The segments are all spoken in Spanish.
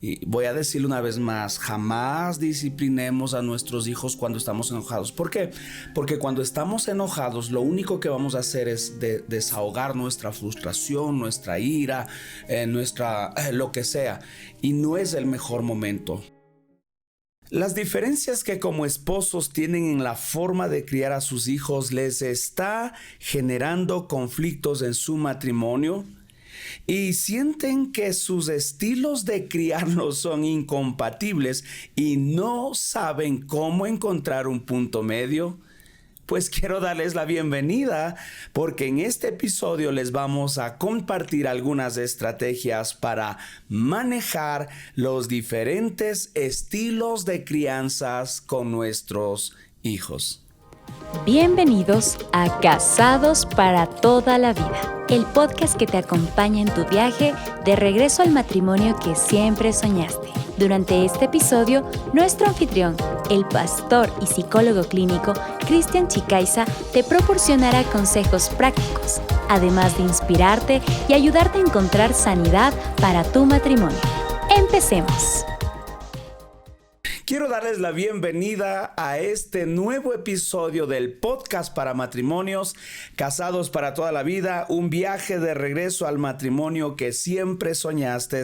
Y voy a decirlo una vez más, jamás disciplinemos a nuestros hijos cuando estamos enojados. ¿Por qué? Porque cuando estamos enojados, lo único que vamos a hacer es desahogar nuestra frustración, nuestra ira, lo que sea. Y no es el mejor momento. Las diferencias que como esposos tienen en la forma de criar a sus hijos les está generando conflictos en su matrimonio. Y sienten que sus estilos de criarlos son incompatibles y no saben cómo encontrar un punto medio. Pues quiero darles la bienvenida porque en este episodio les vamos a compartir algunas estrategias para manejar los diferentes estilos de crianzas con nuestros hijos. Bienvenidos a Casados para toda la vida, el podcast que te acompaña en tu viaje de regreso al matrimonio que siempre soñaste. Durante este episodio, nuestro anfitrión, el pastor y psicólogo clínico Cristian Chicaiza, te proporcionará consejos prácticos, además de inspirarte y ayudarte a encontrar sanidad para tu matrimonio. ¡Empecemos! Quiero darles la bienvenida a este nuevo episodio del podcast para matrimonios, Casados para toda la vida, un viaje de regreso al matrimonio que siempre soñaste.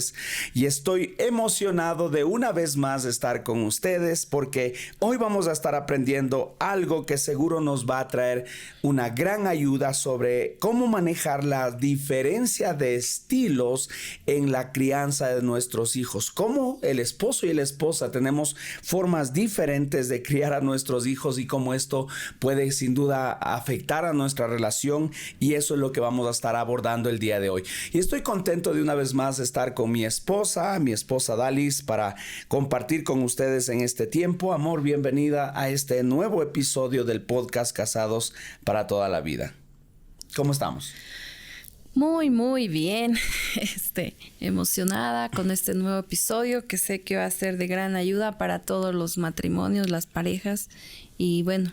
Y estoy emocionado de una vez más estar con ustedes porque hoy vamos a estar aprendiendo algo que seguro nos va a traer una gran ayuda sobre cómo manejar la diferencia de estilos en la crianza de nuestros hijos. Cómo el esposo y la esposa tenemos formas diferentes de criar a nuestros hijos y cómo esto puede sin duda afectar a nuestra relación, y eso es lo que vamos a estar abordando el día de hoy. Y estoy contento de una vez más estar con mi esposa Dalis, para compartir con ustedes en este tiempo. Amor, bienvenida a este nuevo episodio del podcast Casados para toda la vida. ¿Cómo estamos? Muy bien, emocionada con este nuevo episodio que sé que va a ser de gran ayuda para todos los matrimonios, las parejas, y bueno,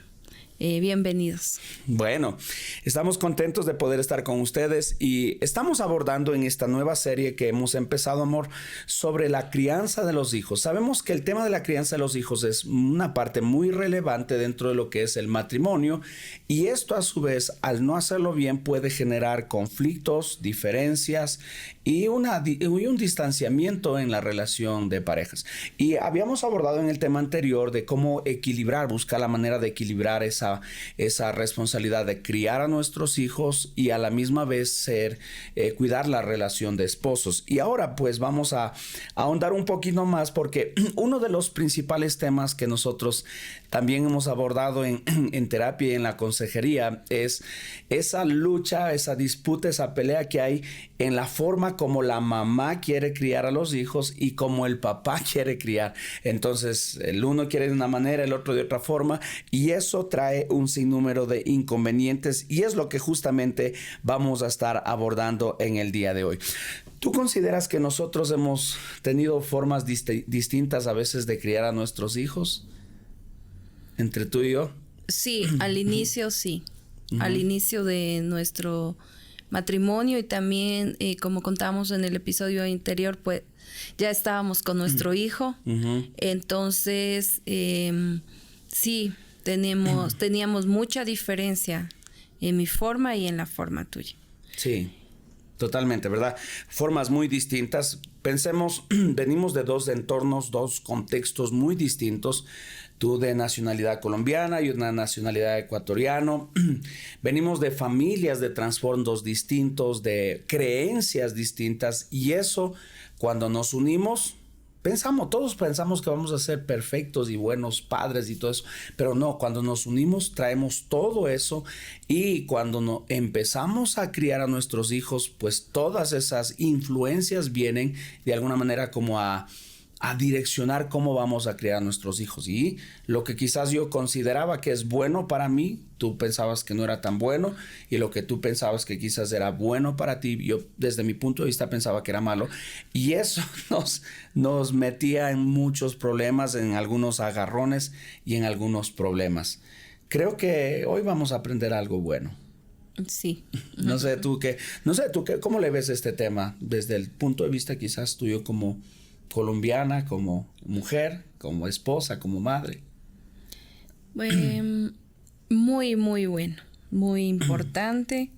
bienvenidos. Bueno, estamos contentos de poder estar con ustedes y estamos abordando en esta nueva serie que hemos empezado, amor, sobre la crianza de los hijos. Sabemos que el tema de la crianza de los hijos es una parte muy relevante dentro de lo que es el matrimonio, y esto a su vez, al no hacerlo bien, puede generar conflictos, diferencias y un distanciamiento en la relación de parejas. Y habíamos abordado en el tema anterior de cómo buscar la manera de equilibrar esa responsabilidad de criar a nuestros hijos y a la misma vez cuidar la relación de esposos. Y ahora pues vamos a ahondar un poquito más, porque uno de los principales temas que nosotros también hemos abordado en terapia y en la consejería es esa lucha, esa disputa, esa pelea que hay en la forma como la mamá quiere criar a los hijos y como el papá quiere criar. Entonces el uno quiere de una manera, el otro de otra forma, y eso trae un sinnúmero de inconvenientes, y es lo que justamente vamos a estar abordando en el día de hoy. ¿Tú consideras que nosotros hemos tenido formas distintas a veces de criar a nuestros hijos entre tú y yo? Sí, al inicio sí, al inicio de nuestro matrimonio, y también como contábamos en el episodio anterior, pues ya estábamos con nuestro hijo. Entonces sí, teníamos mucha diferencia en mi forma y en la forma tuya. Sí, totalmente, ¿verdad? Formas muy distintas. Pensemos, venimos de dos entornos, dos contextos muy distintos. Tú de nacionalidad colombiana y una nacionalidad ecuatoriano. Venimos de familias de trasfondos distintos, de creencias distintas, y eso, cuando nos unimos, todos pensamos que vamos a ser perfectos y buenos padres y todo eso, pero no, cuando nos unimos traemos todo eso, y cuando empezamos a criar a nuestros hijos, pues todas esas influencias vienen de alguna manera como a direccionar cómo vamos a criar a nuestros hijos. Y lo que quizás yo consideraba que es bueno para mí, tú pensabas que no era tan bueno, y lo que tú pensabas que quizás era bueno para ti, yo desde mi punto de vista pensaba que era malo, y eso nos metía en muchos problemas, en algunos agarrones y en algunos problemas. Creo que hoy vamos a aprender algo bueno. Sí. No sé tú qué, ¿cómo le ves este tema desde el punto de vista quizás tuyo como colombiana, como mujer, como esposa, como madre? Muy, muy bueno, muy importante,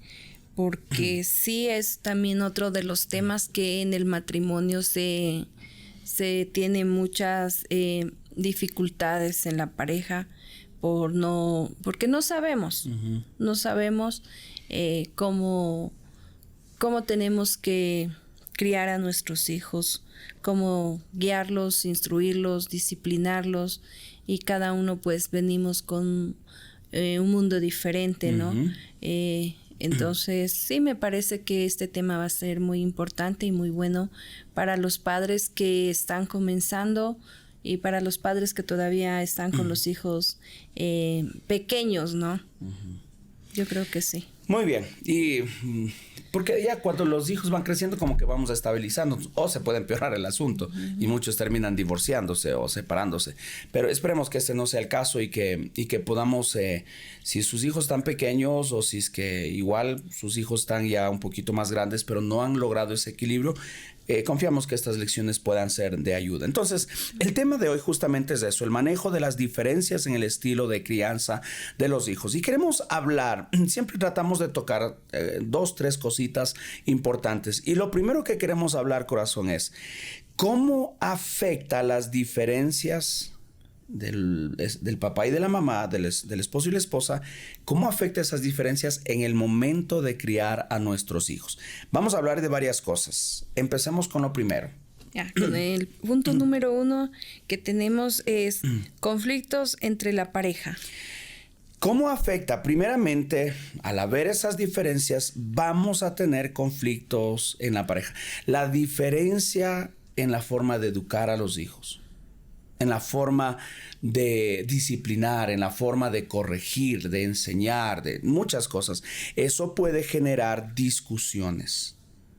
porque sí es también otro de los temas que en el matrimonio se tiene muchas dificultades en la pareja porque no sabemos, no sabemos cómo tenemos que criar a nuestros hijos, cómo guiarlos, instruirlos, disciplinarlos, y cada uno pues venimos con un mundo diferente, ¿no? Entonces sí me parece que este tema va a ser muy importante y muy bueno para los padres que están comenzando y para los padres que todavía están con los hijos pequeños, ¿no? Yo creo que sí. Muy bien, y porque ya cuando los hijos van creciendo como que vamos estabilizando o se puede empeorar el asunto y muchos terminan divorciándose o separándose, pero esperemos que este no sea el caso y que podamos, si sus hijos están pequeños o si es que igual sus hijos están ya un poquito más grandes pero no han logrado ese equilibrio, confiamos que estas lecciones puedan ser de ayuda. Entonces, el tema de hoy justamente es eso, el manejo de las diferencias en el estilo de crianza de los hijos. Y queremos hablar, siempre tratamos de tocar 2, 3 cositas importantes. Y lo primero que queremos hablar, corazón, es cómo afecta las diferencias del papá y de la mamá, del esposo y la esposa, cómo afecta esas diferencias en el momento de criar a nuestros hijos. Vamos a hablar de varias cosas. Empecemos con lo primero. Ya, con el punto número 1 que tenemos es conflictos entre la pareja. ¿Cómo afecta? Primeramente, al haber esas diferencias, vamos a tener conflictos en la pareja. La diferencia en la forma de educar a los hijos, en la forma de disciplinar, en la forma de corregir, de enseñar, de muchas cosas. Eso puede generar discusiones,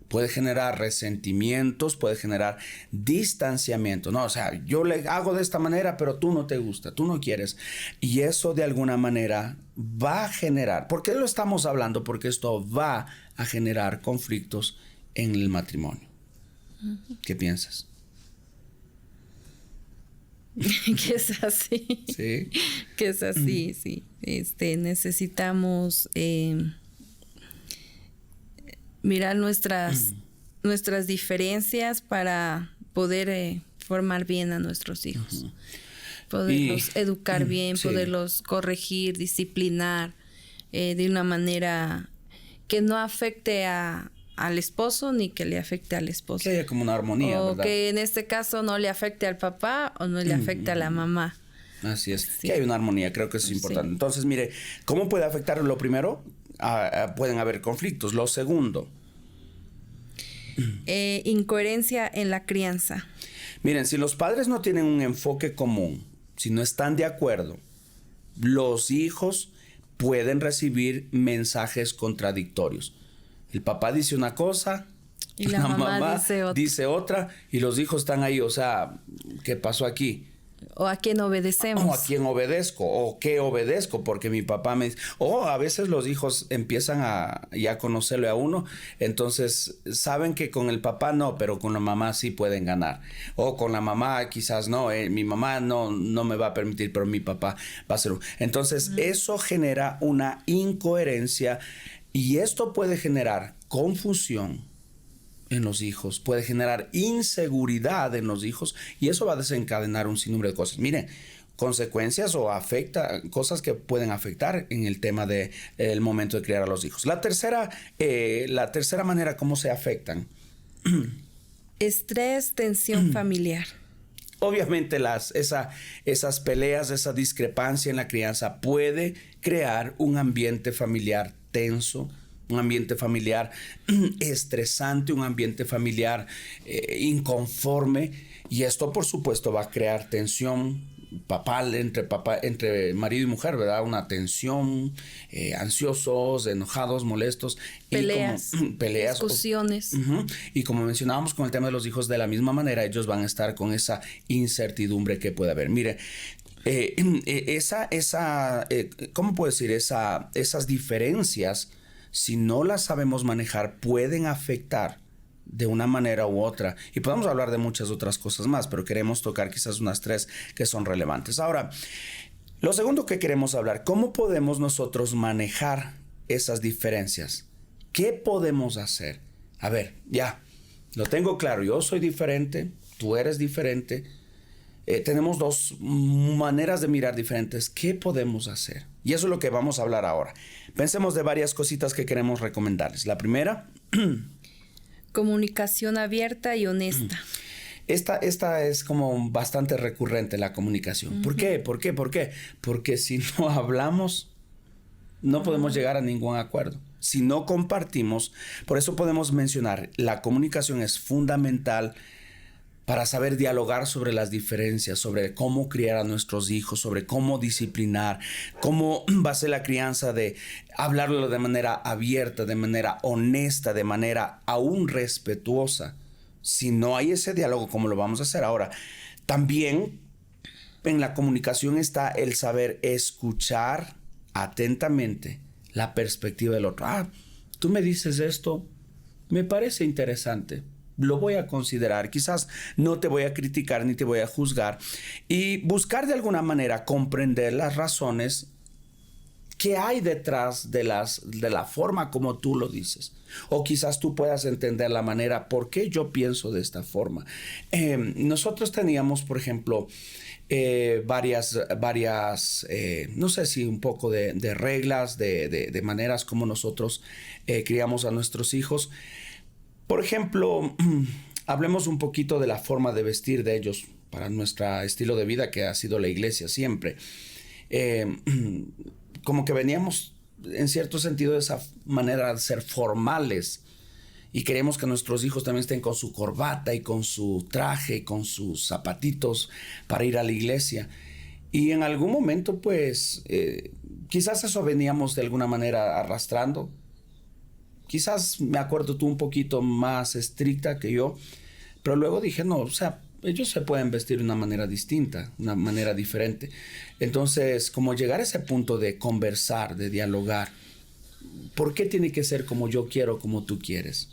puede generar resentimientos, puede generar distanciamiento. No, o sea, yo le hago de esta manera, pero tú no te gusta, tú no quieres. Y eso de alguna manera va a generar, ¿por qué lo estamos hablando? Porque esto va a generar conflictos en el matrimonio. ¿Qué piensas? Que es así. Sí. Que es así, sí. Necesitamos mirar nuestras diferencias para poder formar bien a nuestros hijos. Poderlos educar bien, sí, poderlos corregir, disciplinar de una manera que no afecte al esposo ni que le afecte al esposo. Que haya como una armonía, o ¿verdad? que en este caso no le afecte al papá o no le afecte a la mamá. Así es, Sí. que hay una armonía, creo que eso es importante. Sí. Entonces, mire, ¿cómo puede afectar? Lo primero, pueden haber conflictos. Lo segundo, Incoherencia en la crianza. miren, si los padres no tienen un enfoque común, si no están de acuerdo, los hijos pueden recibir mensajes contradictorios. El papá dice una cosa Y la mamá dice otra y los hijos están ahí, o sea, ¿qué pasó aquí? O a quién obedecemos. O a quién obedezco, o qué obedezco, porque mi papá me dice, a veces los hijos empiezan a ya conocerle a uno, entonces saben que con el papá no, pero con la mamá sí pueden ganar, o con la mamá quizás no, mi mamá no me va a permitir, pero mi papá va a hacer. Entonces eso genera una incoherencia y esto puede generar confusión en los hijos, puede generar inseguridad en los hijos y eso va a desencadenar un sinnúmero de cosas. Miren, consecuencias o cosas que pueden afectar en el tema del momento de criar a los hijos. La tercera manera, ¿cómo se afectan? Estrés, tensión familiar. Obviamente esas peleas, esa discrepancia en la crianza puede crear un ambiente familiar tenso, un ambiente familiar estresante, un ambiente familiar inconforme, y esto por supuesto va a crear tensión entre marido y mujer, ¿verdad? Una tensión, ansiosos, enojados, molestos, Peleas, discusiones. Y como mencionábamos con el tema de los hijos, de la misma manera ellos van a estar con esa incertidumbre que puede haber. Mire, ¿cómo puedo decir? Esas diferencias, si no las sabemos manejar, pueden afectar de una manera u otra. Y podemos hablar de muchas otras cosas más, pero queremos tocar quizás unas 3 que son relevantes. Ahora, lo segundo que queremos hablar, ¿cómo podemos nosotros manejar esas diferencias? ¿Qué podemos hacer? A ver, ya, lo tengo claro, yo soy diferente, tú eres diferente, tenemos 2 maneras de mirar diferentes. ¿Qué podemos hacer? Y eso es lo que vamos a hablar ahora. Pensemos de varias cositas que queremos recomendarles. La primera... Comunicación abierta y honesta. Esta es como bastante recurrente, la comunicación. ¿Por qué? Porque si no hablamos, no podemos llegar a ningún acuerdo. Si no compartimos, por eso podemos mencionar, la comunicación es fundamental para saber dialogar sobre las diferencias, sobre cómo criar a nuestros hijos, sobre cómo disciplinar, cómo va a ser la crianza, de hablarlo de manera abierta, de manera honesta, de manera aún respetuosa. Si no hay ese diálogo, ¿cómo lo vamos a hacer ahora? También en la comunicación está el saber escuchar atentamente la perspectiva del otro. Tú me dices esto, me parece interesante. Lo voy a considerar, quizás no te voy a criticar ni te voy a juzgar, y buscar de alguna manera comprender las razones que hay detrás de la forma como tú lo dices, o quizás tú puedas entender la manera por qué yo pienso de esta forma. Nosotros teníamos, por ejemplo, varias no sé si un poco de reglas, de maneras como nosotros criamos a nuestros hijos. Por ejemplo, hablemos un poquito de la forma de vestir de ellos para nuestro estilo de vida, que ha sido la iglesia siempre. Como que veníamos, en cierto sentido, de esa manera de ser formales, y queremos que nuestros hijos también estén con su corbata y con su traje y con sus zapatitos para ir a la iglesia. Y en algún momento, pues, quizás eso veníamos de alguna manera arrastrando. Quizás me acuerdo tú un poquito más estricta que yo, pero luego dije, no, o sea, ellos se pueden vestir de una manera distinta, una manera diferente. Entonces, como llegar a ese punto de conversar, de dialogar, ¿por qué tiene que ser como yo quiero, como tú quieres?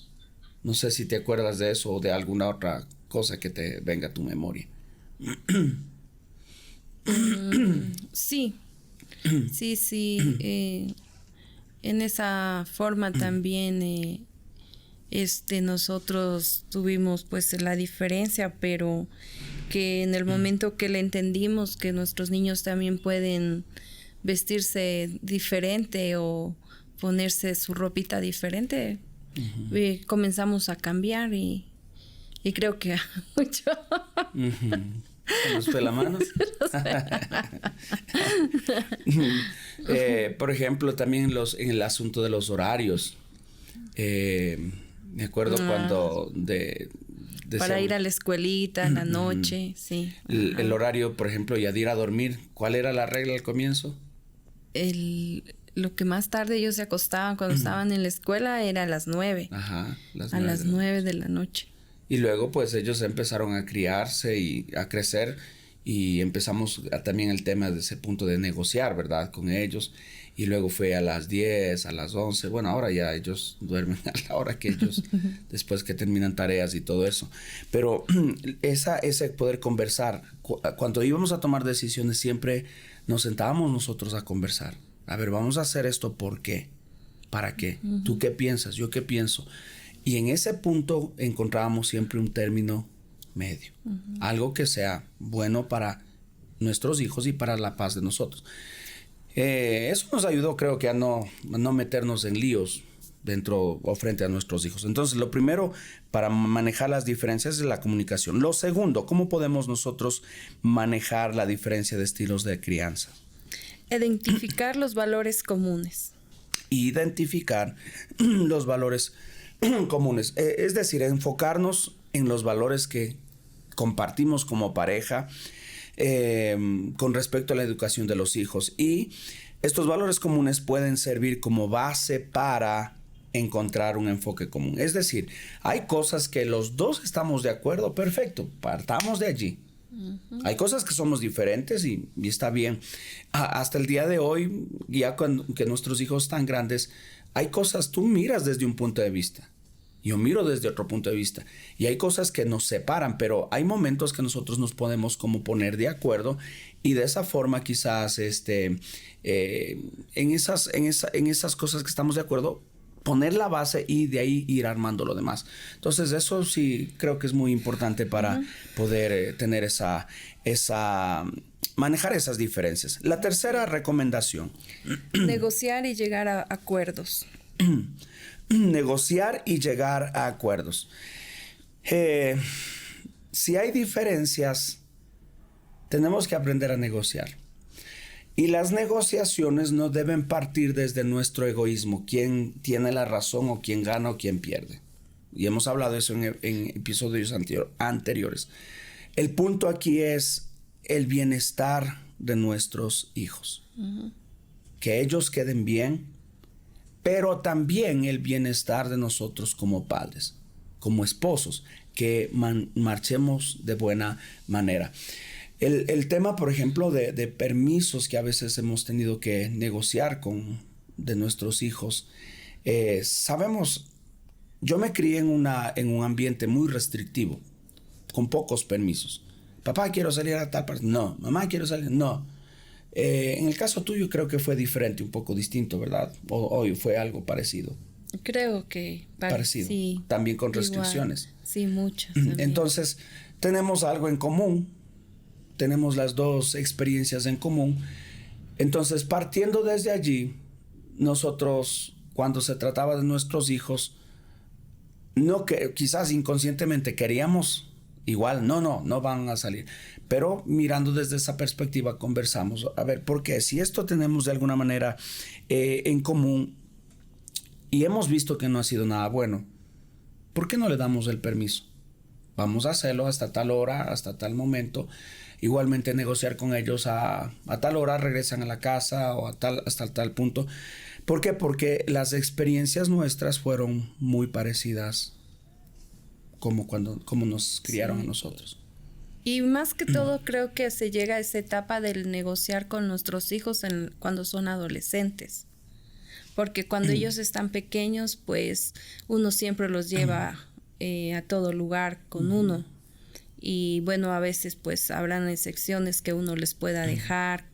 No sé si te acuerdas de eso o de alguna otra cosa que te venga a tu memoria. Sí. En esa forma también nosotros tuvimos pues la diferencia, pero que en el momento que le entendimos que nuestros niños también pueden vestirse diferente o ponerse su ropita diferente, comenzamos a cambiar y creo que mucho. ¿Se nos fue la mano? Por ejemplo, también en el asunto de los horarios. Me acuerdo cuando para ir a la escuelita en la noche, sí. El horario, por ejemplo, y de ir a dormir. ¿Cuál era la regla al comienzo? Lo que más tarde ellos se acostaban cuando estaban en la escuela era a las 9. Ajá. A las 9 de la noche. Y luego pues ellos empezaron a criarse y a crecer, y empezamos también el tema de ese punto de negociar, ¿verdad? Con ellos. Y luego fue a las 10, a las 11. Bueno, ahora ya ellos duermen a la hora que ellos, después que terminan tareas y todo eso. Pero ese poder conversar, cuando íbamos a tomar decisiones siempre nos sentábamos nosotros a conversar. A ver, vamos a hacer esto, ¿por qué? ¿Para qué? ¿Tú qué piensas? ¿Yo qué pienso? Y en ese punto encontrábamos siempre un término medio. Algo que sea bueno para nuestros hijos y para la paz de nosotros. Eso nos ayudó, creo que, a no meternos en líos dentro o frente a nuestros hijos. Entonces, lo primero para manejar las diferencias es la comunicación. Lo segundo, ¿cómo podemos nosotros manejar la diferencia de estilos de crianza? Identificar los valores comunes. Identificar los valores comunes. Es decir, enfocarnos en los valores que compartimos como pareja con respecto a la educación de los hijos. Y estos valores comunes pueden servir como base para encontrar un enfoque común. Es decir, hay cosas que los dos estamos de acuerdo, perfecto, partamos de allí. Hay cosas que somos diferentes y está bien. Hasta el día de hoy, ya que nuestros hijos están grandes, hay cosas tú miras desde un punto de vista. Yo miro desde otro punto de vista y hay cosas que nos separan, pero hay momentos que nosotros nos podemos como poner de acuerdo y de esa forma quizás en esas cosas que estamos de acuerdo, poner la base y de ahí ir armando lo demás. Entonces eso sí creo que es muy importante para poder tener manejar esas diferencias. La tercera recomendación. Negociar y llegar a acuerdos. Negociar y llegar a acuerdos. Si hay diferencias, tenemos que aprender a negociar. Y las negociaciones no deben partir desde nuestro egoísmo, quién tiene la razón o quién gana o quién pierde. Y hemos hablado de eso en episodios anteriores. El punto aquí es el bienestar de nuestros hijos. Que ellos queden bien, pero también el bienestar de nosotros como padres, como esposos, que marchemos de buena manera. El tema, por ejemplo, de permisos que a veces hemos tenido que negociar de nuestros hijos, sabemos, yo me crié en un ambiente muy restrictivo, con pocos permisos. Papá, quiero salir a tal parte. No. Mamá, quiero salir. No. En el caso tuyo creo que fue diferente, un poco distinto, ¿verdad? O fue algo parecido. Creo que parecido. Sí, también con restricciones. Igual. Sí, muchas. También. Entonces, tenemos algo en común. Tenemos las dos experiencias en común. Entonces, partiendo desde allí, nosotros, cuando se trataba de nuestros hijos, quizás inconscientemente queríamos igual, no van a salir. Pero mirando desde esa perspectiva conversamos. A ver, ¿por qué? Si esto tenemos de alguna manera en común y hemos visto que no ha sido nada bueno, ¿por qué no le damos el permiso? Vamos a hacerlo hasta tal hora, hasta tal momento. Igualmente negociar con ellos a tal hora, regresan a la casa o hasta tal punto. ¿Por qué? Porque las experiencias nuestras fueron muy parecidas como nos criaron a nosotros. Y más que todo creo que se llega a esa etapa del negociar con nuestros hijos cuando son adolescentes. Porque cuando ellos están pequeños, pues uno siempre los lleva a todo lugar con uno. Y bueno, a veces pues habrán excepciones que uno les pueda dejar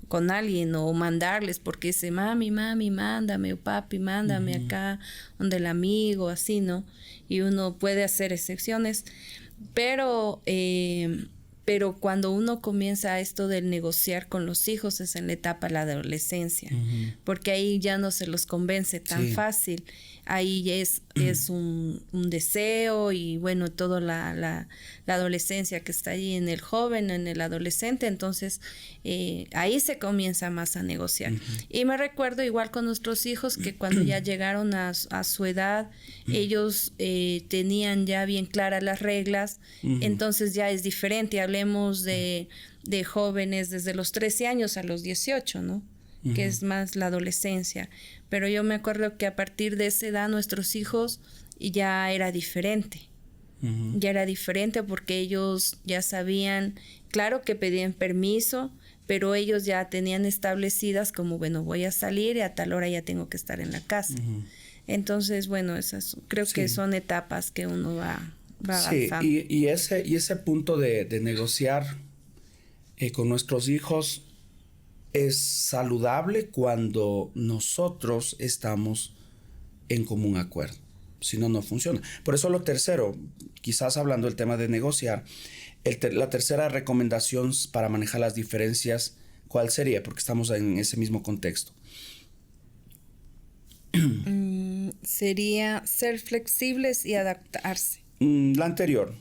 con alguien o mandarles porque dice, mami, mándame, o papi, mándame acá donde el amigo, así, ¿no? Y uno puede hacer excepciones, pero cuando uno comienza esto del negociar con los hijos es en la etapa de la adolescencia, porque ahí ya no se los convence tan fácil. Ahí es un deseo y bueno, toda la adolescencia que está ahí en el joven, en el adolescente, entonces ahí se comienza más a negociar. Y me recuerdo igual con nuestros hijos que cuando ya llegaron a su edad, ellos tenían ya bien claras las reglas, entonces ya es diferente. Hablemos de jóvenes desde los 13 años a los 18, ¿no? Que es más la adolescencia. Pero yo me acuerdo que a partir de esa edad nuestros hijos ya era diferente. Ya era diferente porque ellos ya sabían, claro que pedían permiso, pero ellos ya tenían establecidas como, bueno, voy a salir y a tal hora ya tengo que estar en la casa. Entonces, bueno, esas creo que son etapas que uno va avanzando. Sí, y ese punto de negociar con nuestros hijos es saludable cuando nosotros estamos en común acuerdo. Si no, no funciona. Por eso lo tercero, quizás hablando del tema de negociar, la tercera recomendación para manejar las diferencias, ¿cuál sería? Porque estamos en ese mismo contexto. Sería ser flexibles y adaptarse. La anterior.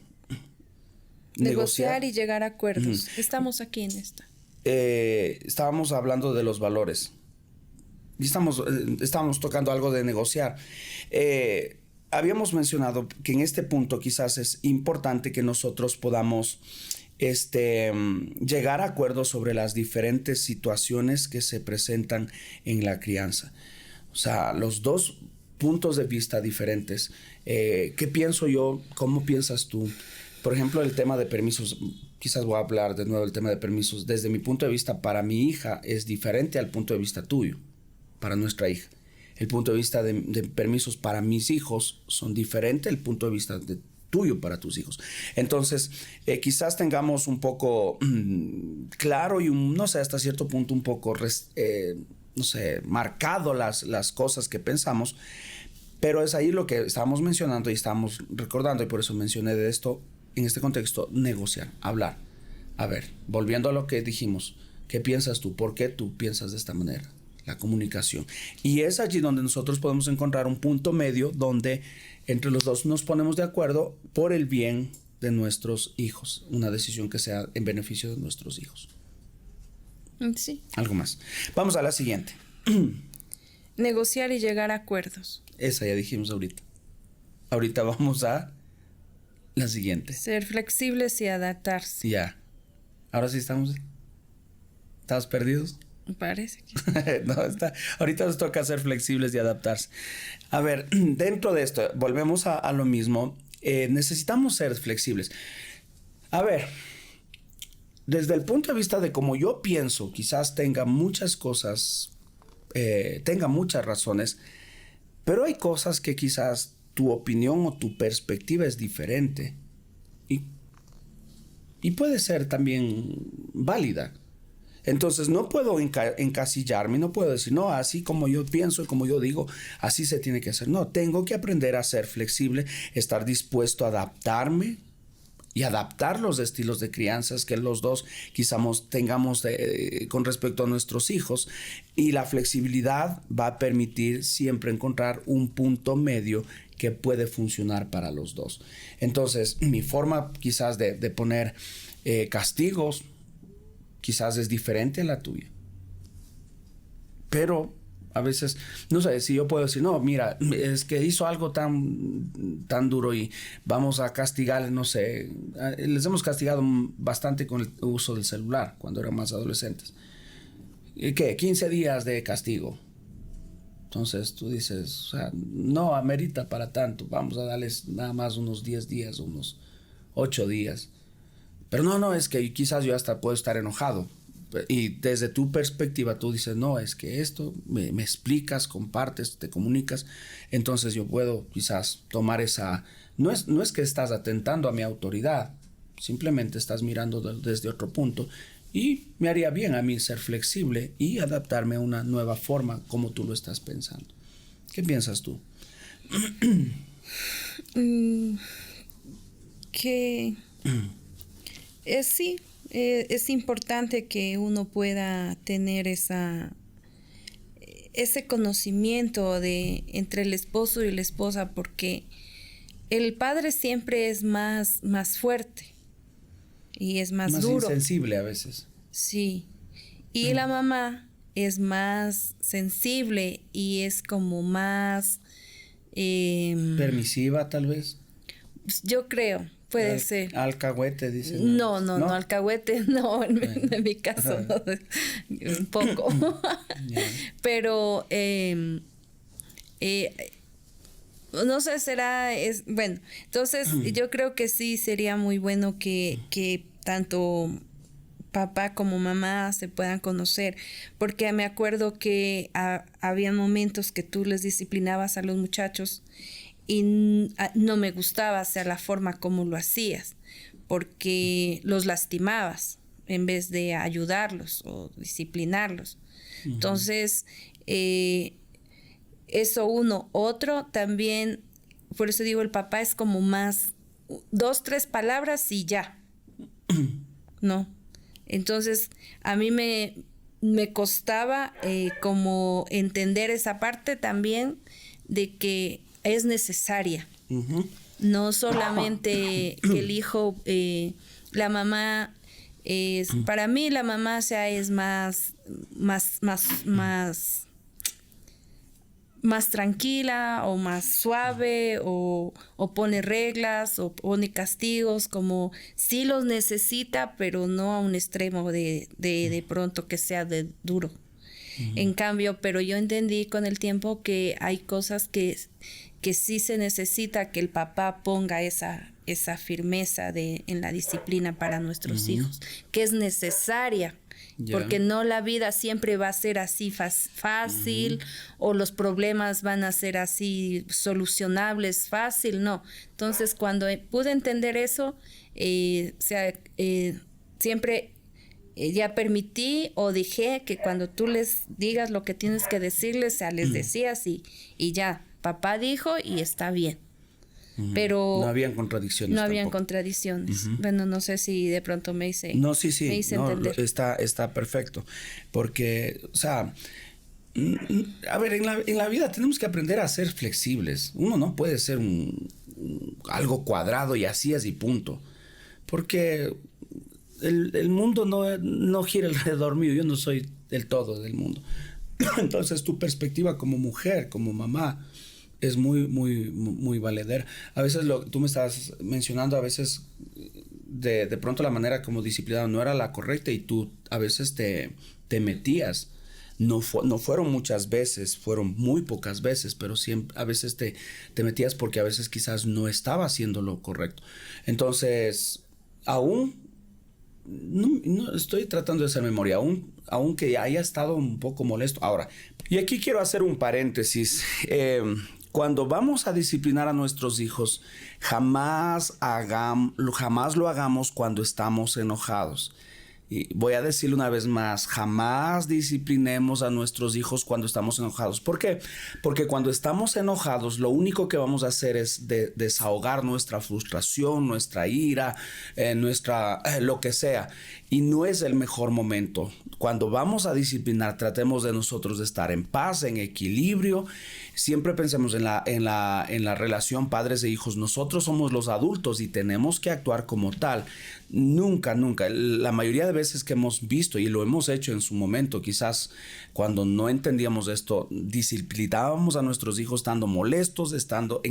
Negociar y llegar a acuerdos. Estamos aquí en esta. Estábamos hablando de los valores. Y estábamos tocando algo de negociar. Habíamos mencionado que en este punto quizás es importante que nosotros podamos llegar a acuerdos sobre las diferentes situaciones que se presentan en la crianza. O sea, los dos puntos de vista diferentes. ¿Qué pienso yo? ¿Cómo piensas tú? Por ejemplo, el tema de permisos. Quizás voy a hablar de nuevo del tema de permisos. Desde mi punto de vista, para mi hija es diferente al punto de vista tuyo, para nuestra hija. el punto de vista de permisos para mis hijos son diferentes el punto de vista tuyo para tus hijos. Entonces, quizás tengamos un poco claro y no sé, hasta cierto punto un poco, no sé, marcado las cosas que pensamos, pero es ahí lo que estábamos mencionando y estábamos recordando, y por eso mencioné de esto, en este contexto, negociar, hablar. A ver, volviendo a lo que dijimos, ¿qué piensas tú? ¿Por qué tú piensas de esta manera? La comunicación. Y es allí donde nosotros podemos encontrar un punto medio donde entre los dos nos ponemos de acuerdo por el bien de nuestros hijos. Una decisión que sea en beneficio de nuestros hijos. Sí. Algo más. Vamos a la siguiente. Negociar y llegar a acuerdos. Esa ya dijimos ahorita. Ahorita vamos a la siguiente. Ser flexibles y adaptarse. Ya. Ahora sí estamos perdidos. Parece que no, ahorita nos toca ser flexibles y adaptarse. A ver, dentro de esto, volvemos a lo mismo. Necesitamos ser flexibles. A ver, desde el punto de vista de cómo yo pienso, quizás tenga muchas cosas, tenga muchas razones, pero hay cosas que quizás tu opinión o tu perspectiva es diferente. Y puede ser también válida. Entonces no puedo encasillarme, no puedo decir, no, así como yo pienso y como yo digo, así se tiene que hacer. No, tengo que aprender a ser flexible, estar dispuesto a adaptarme y adaptar los estilos de crianzas que los dos quizás tengamos con respecto a nuestros hijos. Y la flexibilidad va a permitir siempre encontrar un punto medio que puede funcionar para los dos. Entonces, mi forma quizás de poner castigos, quizás es diferente a la tuya. Pero a veces, no sé, si yo puedo decir, no, mira, es que hizo algo tan duro y vamos a castigarle, no sé. Les hemos castigado bastante con el uso del celular cuando eran más adolescentes. ¿Qué? 15 días de castigo. Entonces tú dices, o sea, no amerita para tanto. Vamos a darles nada más unos 10 días, unos 8 días. Pero no, es que quizás yo hasta puedo estar enojado. Y desde tu perspectiva tú dices, no, es que esto me explicas, compartes, te comunicas. Entonces yo puedo quizás tomar esa... No es que estás atentando a mi autoridad, simplemente estás mirando desde otro punto. Y me haría bien a mí ser flexible y adaptarme a una nueva forma como tú lo estás pensando. ¿Qué piensas tú? Sí, es importante que uno pueda tener ese conocimiento entre el esposo y la esposa, porque el padre siempre es más fuerte y es más duro. Más insensible a veces. Sí. Y la mamá es más sensible y es como más... permisiva, tal vez. Yo creo. Puede ser. Alcahuete, dicen. No, alcahuete no, en mi caso, no, un poco. Pero, no sé, bueno, entonces yo creo que sí sería muy bueno que tanto papá como mamá se puedan conocer, porque me acuerdo que había momentos que tú les disciplinabas a los muchachos y no me gustaba hacer la forma como lo hacías, porque los lastimabas en vez de ayudarlos o disciplinarlos. Uh-huh. Entonces, eso uno. Otro también, por eso digo, el papá es como más 2, 3 palabras y ya. ¿No? Entonces, a mí me costaba como entender esa parte también de que es necesaria. Uh-huh. No solamente que el hijo, la mamá es, para mí la mamá es más tranquila o más suave o pone reglas o pone castigos, como sí los necesita, pero no a un extremo de pronto que sea de duro. Uh-huh. En cambio, pero yo entendí con el tiempo que hay cosas que que sí se necesita que el papá ponga esa firmeza en la disciplina para nuestros hijos, que es necesaria. Porque no la vida siempre va a ser así fácil o los problemas van a ser así solucionables fácil, no. Entonces, cuando pude entender eso, siempre ya permití o dije que cuando tú les digas lo que tienes que decirles, les decías y ya, papá dijo y está bien. Pero no habían contradicciones. No habían contradicciones. Bueno, no sé si de pronto me hice No, sí. Me hice entender. Está perfecto. Porque, o sea, a ver, en la vida tenemos que aprender a ser flexibles. Uno no puede ser algo cuadrado y así es y punto. Porque el mundo no gira alrededor mío. Yo no soy del todo del mundo. Entonces, tu perspectiva como mujer, como mamá, es muy valedera. A veces tú me estás mencionando, a veces de pronto la manera como disciplinado no era la correcta y tú a veces te metías. No fueron muchas veces, fueron muy pocas veces, pero siempre a veces te metías porque a veces quizás no estaba haciendo lo correcto. Entonces, aún no estoy tratando de hacer memoria, aunque haya estado un poco molesto. Ahora, y aquí quiero hacer un paréntesis. Cuando vamos a disciplinar a nuestros hijos, jamás lo hagamos cuando estamos enojados. Y voy a decirlo una vez más, jamás disciplinemos a nuestros hijos cuando estamos enojados. ¿Por qué? Porque cuando estamos enojados, lo único que vamos a hacer es desahogar nuestra frustración, nuestra ira, lo que sea. Y no es el mejor momento. Cuando vamos a disciplinar, tratemos de nosotros de estar en paz, en equilibrio. Siempre pensemos en la relación padres e hijos. Nosotros somos los adultos y tenemos que actuar como tal. Nunca. La mayoría de veces que hemos visto y lo hemos hecho en su momento, quizás cuando no entendíamos esto, disciplinábamos a nuestros hijos estando molestos, estando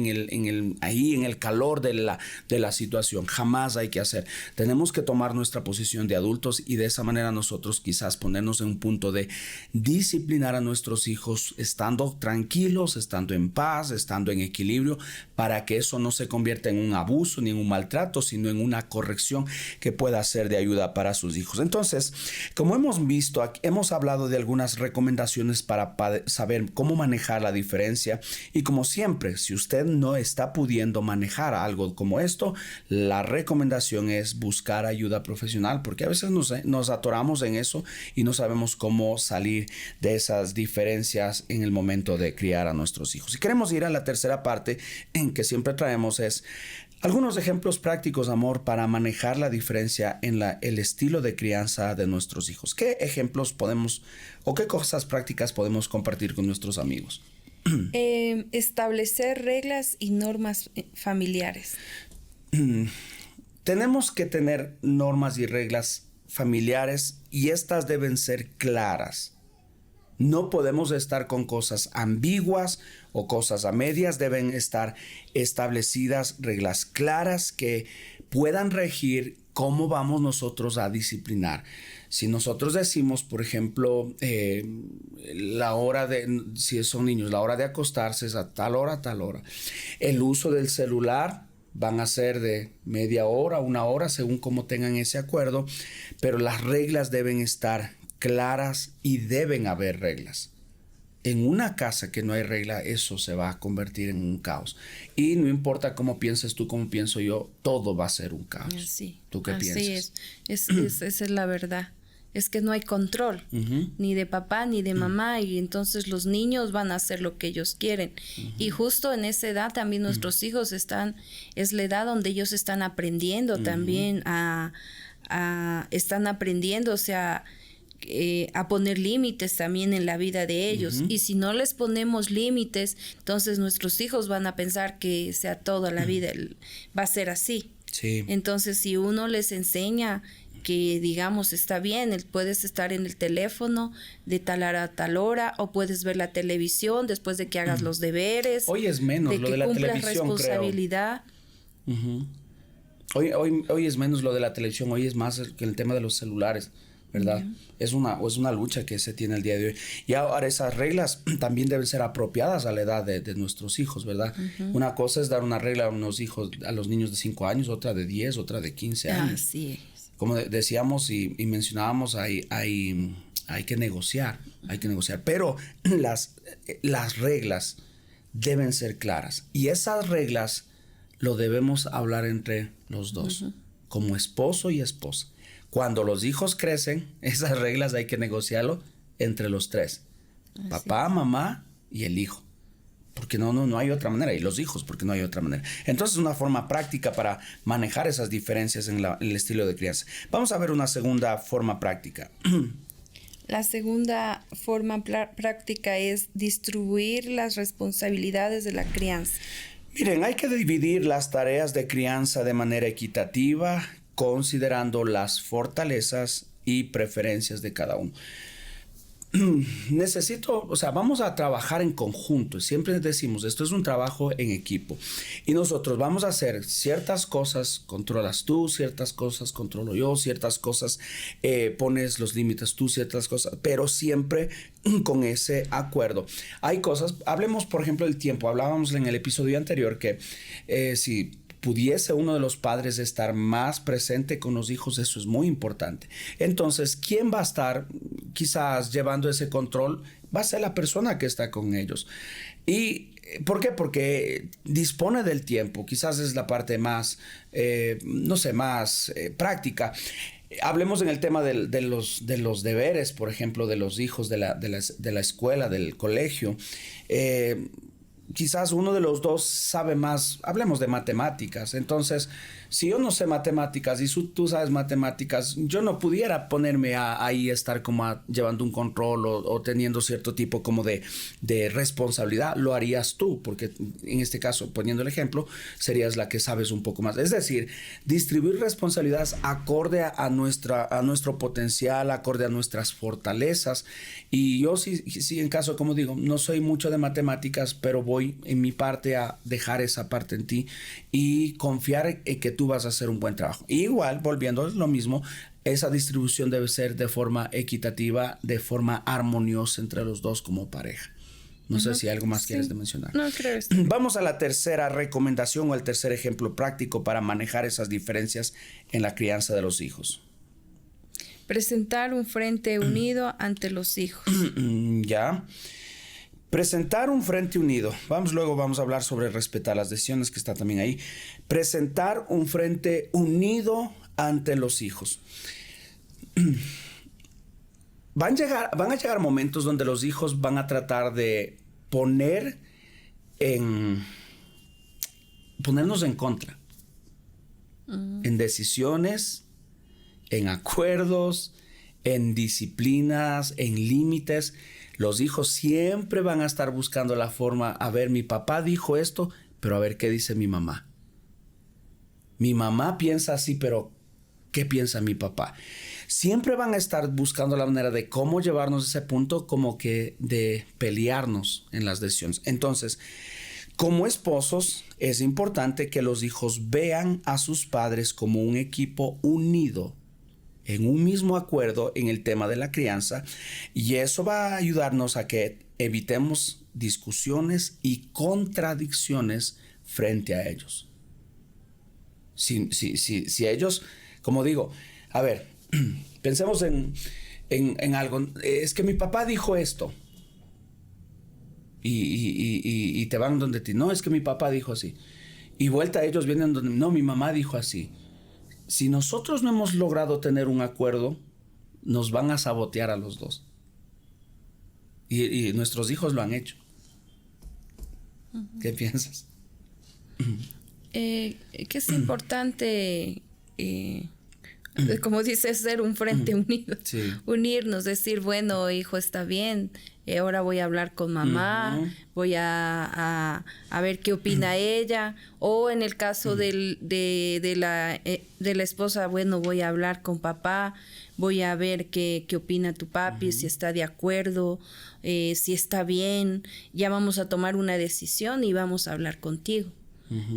ahí en el calor de la situación. Jamás hay que hacer. Tenemos que tomar nuestra posición de adultos y de esa manera nosotros quizás ponernos en un punto de disciplinar a nuestros hijos estando tranquilos, estando en paz, estando en equilibrio, para que eso no se convierta en un abuso ni en un maltrato, sino en una corrección que pueda ser de ayuda para sus hijos. Entonces, como hemos visto, hemos hablado de algunas recomendaciones para saber cómo manejar la diferencia, y como siempre, si usted no está pudiendo manejar algo como esto, la recomendación es buscar ayuda profesional, porque a veces nos atoramos en eso y no sabemos cómo salir de esas diferencias en el momento de criar a nuestros hijos. Y queremos ir a la tercera parte en que siempre traemos es algunos ejemplos prácticos, amor, para manejar la diferencia en el estilo de crianza de nuestros hijos. ¿Qué ejemplos podemos o qué cosas prácticas podemos compartir con nuestros amigos? Establecer reglas y normas familiares. Tenemos que tener normas y reglas familiares y estas deben ser claras. No podemos estar con cosas ambiguas o cosas a medias. Deben estar establecidas reglas claras que puedan regir cómo vamos nosotros a disciplinar. Si nosotros decimos, por ejemplo, si son niños, la hora de acostarse es a tal hora, El uso del celular van a ser de media hora, una hora, según cómo tengan ese acuerdo, pero las reglas deben estar claras y deben haber reglas. En una casa que no hay regla, eso se va a convertir en un caos. Y no importa cómo pienses tú, cómo pienso yo, todo va a ser un caos. Así, ¿Tú qué piensas? Esa es la verdad. Es que no hay control, ni de papá ni de mamá, y entonces los niños van a hacer lo que ellos quieren. Y justo en esa edad también nuestros hijos es la edad donde ellos están aprendiendo también están aprendiendo, o sea, a poner límites también en la vida de ellos. Y si no les ponemos límites, entonces nuestros hijos van a pensar que sea toda la vida va a ser así. Sí. Entonces, si uno les enseña que, digamos, está bien, puedes estar en el teléfono de tal hora a tal hora, o puedes ver la televisión después de que hagas los deberes. Hoy es menos lo de la televisión, responsabilidad. Creo. Hoy es menos lo de la televisión, hoy es más el tema de los celulares. ¿verdad? Es una lucha que se tiene el día de hoy. Y ahora esas reglas también deben ser apropiadas a la edad de nuestros hijos, ¿verdad? Una cosa es dar una regla a unos hijos, a los niños de 5 años, otra de 10, otra de 15 años. Así es. Como decíamos y mencionábamos, hay que negociar, pero las reglas deben ser claras. Y esas reglas lo debemos hablar entre los dos, como esposo y esposa. Cuando los hijos crecen, esas reglas hay que negociarlo entre los tres. Así papá, es. Mamá y el hijo. Porque no hay otra manera. Y los hijos, porque no hay otra manera. Entonces, una forma práctica para manejar esas diferencias en el estilo de crianza. Vamos a ver una segunda forma práctica. La segunda forma práctica es distribuir las responsabilidades de la crianza. Miren, hay que dividir las tareas de crianza de manera equitativa, considerando las fortalezas y preferencias de cada uno. Vamos a trabajar en conjunto. Siempre decimos, esto es un trabajo en equipo. Y nosotros vamos a hacer ciertas cosas, controlas tú, ciertas cosas controlo yo, ciertas cosas pones los límites tú, ciertas cosas, pero siempre con ese acuerdo. Hay cosas, hablemos por ejemplo del tiempo. Hablábamos en el episodio anterior que si pudiese uno de los padres estar más presente con los hijos, eso es muy importante. Entonces, ¿quién va a estar quizás llevando ese control? Va a ser la persona que está con ellos. ¿Y por qué? Porque dispone del tiempo. Quizás es la parte más, más práctica. Hablemos en el tema de los deberes, por ejemplo, de los hijos de la escuela, del colegio. Quizás uno de los dos sabe más, hablemos de matemáticas. Entonces, si yo no sé matemáticas y tú sabes matemáticas, yo no pudiera ponerme ahí estar como llevando un control o teniendo cierto tipo como de responsabilidad. Lo harías tú, porque en este caso, poniendo el ejemplo, serías la que sabes un poco más. Es decir, distribuir responsabilidades acorde a nuestro potencial, acorde a nuestras fortalezas. Y yo sí, en caso, como digo, no soy mucho de matemáticas, pero voy en mi parte a dejar esa parte en ti y confiar en que tú vas a hacer un buen trabajo. Igual, volviendo a lo mismo, esa distribución debe ser de forma equitativa, de forma armoniosa entre los dos como pareja. No sé si algo más quieres de mencionar. No, creo. Vamos a la tercera recomendación o el tercer ejemplo práctico para manejar esas diferencias en la crianza de los hijos. Presentar un frente unido ante los hijos. Ya. Presentar un frente unido. Luego vamos a hablar sobre respetar las decisiones, que está también ahí. Presentar un frente unido ante los hijos. Van a llegar momentos donde los hijos van a tratar de ponernos en contra. En decisiones, en acuerdos, en disciplinas, en límites. Los hijos siempre van a estar buscando la forma, a ver, mi papá dijo esto, pero a ver qué dice mi mamá. Mi mamá piensa así, pero ¿qué piensa mi papá? Siempre van a estar buscando la manera de cómo llevarnos a ese punto, como que de pelearnos en las decisiones. Entonces, como esposos, es importante que los hijos vean a sus padres como un equipo unido, en un mismo acuerdo en el tema de la crianza, y eso va a ayudarnos a que evitemos discusiones y contradicciones frente a ellos. Si ellos, como digo, a ver, pensemos en algo, es que mi papá dijo esto, y te van donde ti, no, es que mi papá dijo así, y vuelta a ellos vienen donde, no, mi mamá dijo así. Si nosotros no hemos logrado tener un acuerdo, nos van a sabotear a los dos. Y nuestros hijos lo han hecho. ¿Qué piensas? Que es importante, como dices, ser un frente unido. Sí. Unirnos, decir, bueno, hijo, está bien. Ahora voy a hablar con mamá, voy a ver qué opina ella. O en el caso de la esposa, bueno, voy a hablar con papá, voy a ver qué opina tu papi, si está de acuerdo, si está bien. Ya vamos a tomar una decisión y vamos a hablar contigo.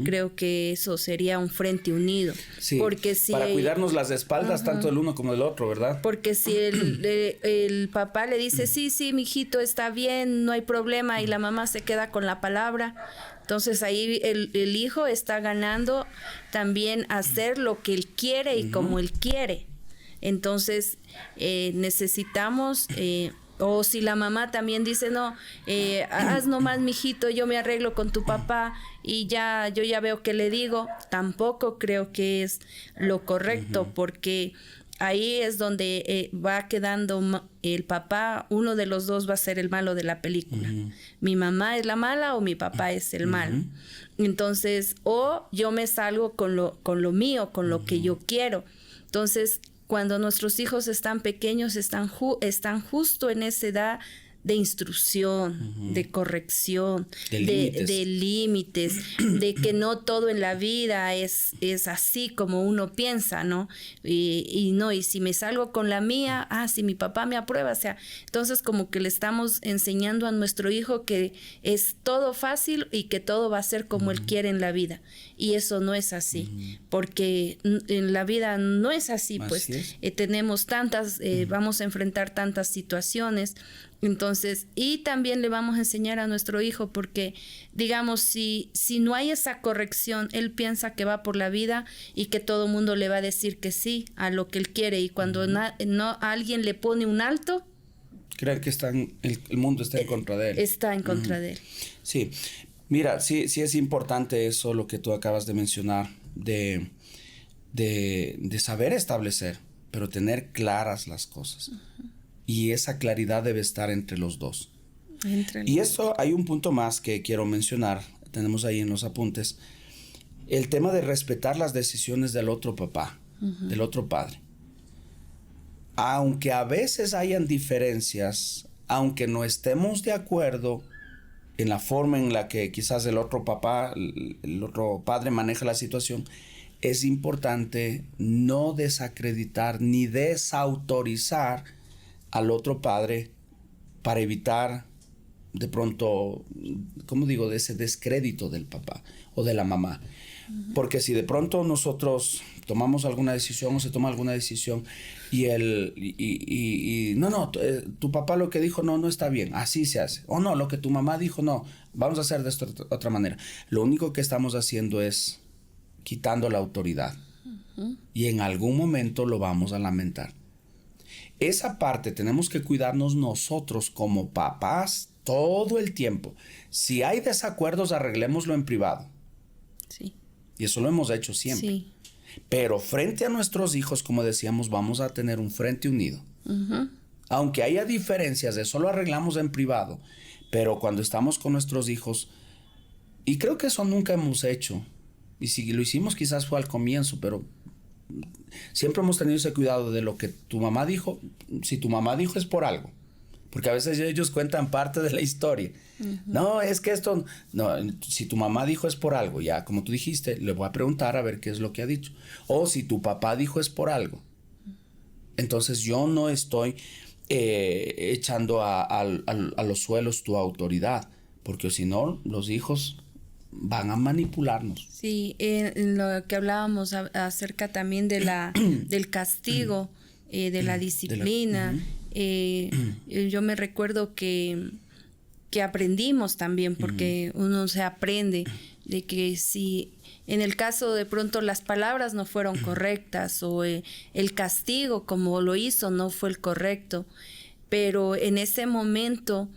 Creo que eso sería un frente unido. Sí, porque si para cuidarnos las espaldas tanto del uno como del otro, ¿verdad? Porque si el papá le dice, sí, mijito, está bien, no hay problema, y la mamá se queda con la palabra, entonces ahí el hijo está ganando también hacer lo que él quiere y como él quiere. Entonces necesitamos... o si la mamá también dice, no, haz nomás, mijito, yo me arreglo con tu papá y yo ya veo qué le digo, tampoco creo que es lo correcto, porque ahí es donde va quedando el papá, uno de los dos va a ser el malo de la película. Mi mamá es la mala o mi papá es el malo. Entonces, o yo me salgo con lo mío, con lo que yo quiero. Entonces, cuando nuestros hijos están pequeños, están justo en esa edad de instrucción, de corrección, de límites, de que no todo en la vida es así como uno piensa, ¿no? Y si me salgo con la mía, si mi papá me aprueba, o sea, entonces como que le estamos enseñando a nuestro hijo que es todo fácil y que todo va a ser como él quiere en la vida. Y eso no es así, porque en la vida no es así, pues tenemos vamos a enfrentar tantas situaciones. Entonces, y también le vamos a enseñar a nuestro hijo, porque digamos, si no hay esa corrección, él piensa que va por la vida y que todo el mundo le va a decir que sí a lo que él quiere, y cuando alguien le pone un alto, cree que el mundo está en contra de él. Está en contra de él. Sí, mira, sí es importante eso, lo que tú acabas de mencionar, de saber establecer, pero tener claras las cosas. Y esa claridad debe estar entre los dos. Y esto, hay un punto más que quiero mencionar, tenemos ahí en los apuntes, el tema de respetar las decisiones del otro papá, del otro padre. Aunque a veces hayan diferencias, aunque no estemos de acuerdo en la forma en la que quizás el otro papá, el otro padre maneja la situación, es importante no desacreditar ni desautorizar al otro padre para evitar de pronto, ¿cómo digo?, de ese descrédito del papá o de la mamá. Porque si de pronto nosotros tomamos alguna decisión o se toma alguna decisión y tu papá lo que dijo no está bien, así se hace. O no, lo que tu mamá dijo no, vamos a hacer de esta otra manera. Lo único que estamos haciendo es quitando la autoridad. Y en algún momento lo vamos a lamentar. Esa parte tenemos que cuidarnos nosotros como papás todo el tiempo. Si hay desacuerdos, arreglémoslo en privado. Sí. Y eso lo hemos hecho siempre. Sí. Pero frente a nuestros hijos, como decíamos, vamos a tener un frente unido. Aunque haya diferencias, eso lo arreglamos en privado. Pero cuando estamos con nuestros hijos, y creo que eso nunca hemos hecho, y si lo hicimos quizás fue al comienzo, pero siempre hemos tenido ese cuidado de lo que tu mamá dijo. Si tu mamá dijo es por algo, porque a veces ellos cuentan parte de la historia. No, es que esto no, si tu mamá dijo es por algo, ya como tú dijiste, le voy a preguntar a ver qué es lo que ha dicho. O si tu papá dijo es por algo, entonces yo no estoy echando a los suelos tu autoridad, porque si no los hijos van a manipularnos. Sí, en lo que hablábamos acerca también de del castigo, de la disciplina. Yo me recuerdo que aprendimos también, porque uno se aprende de que si en el caso de pronto las palabras no fueron correctas o el castigo como lo hizo no fue el correcto, pero en ese momento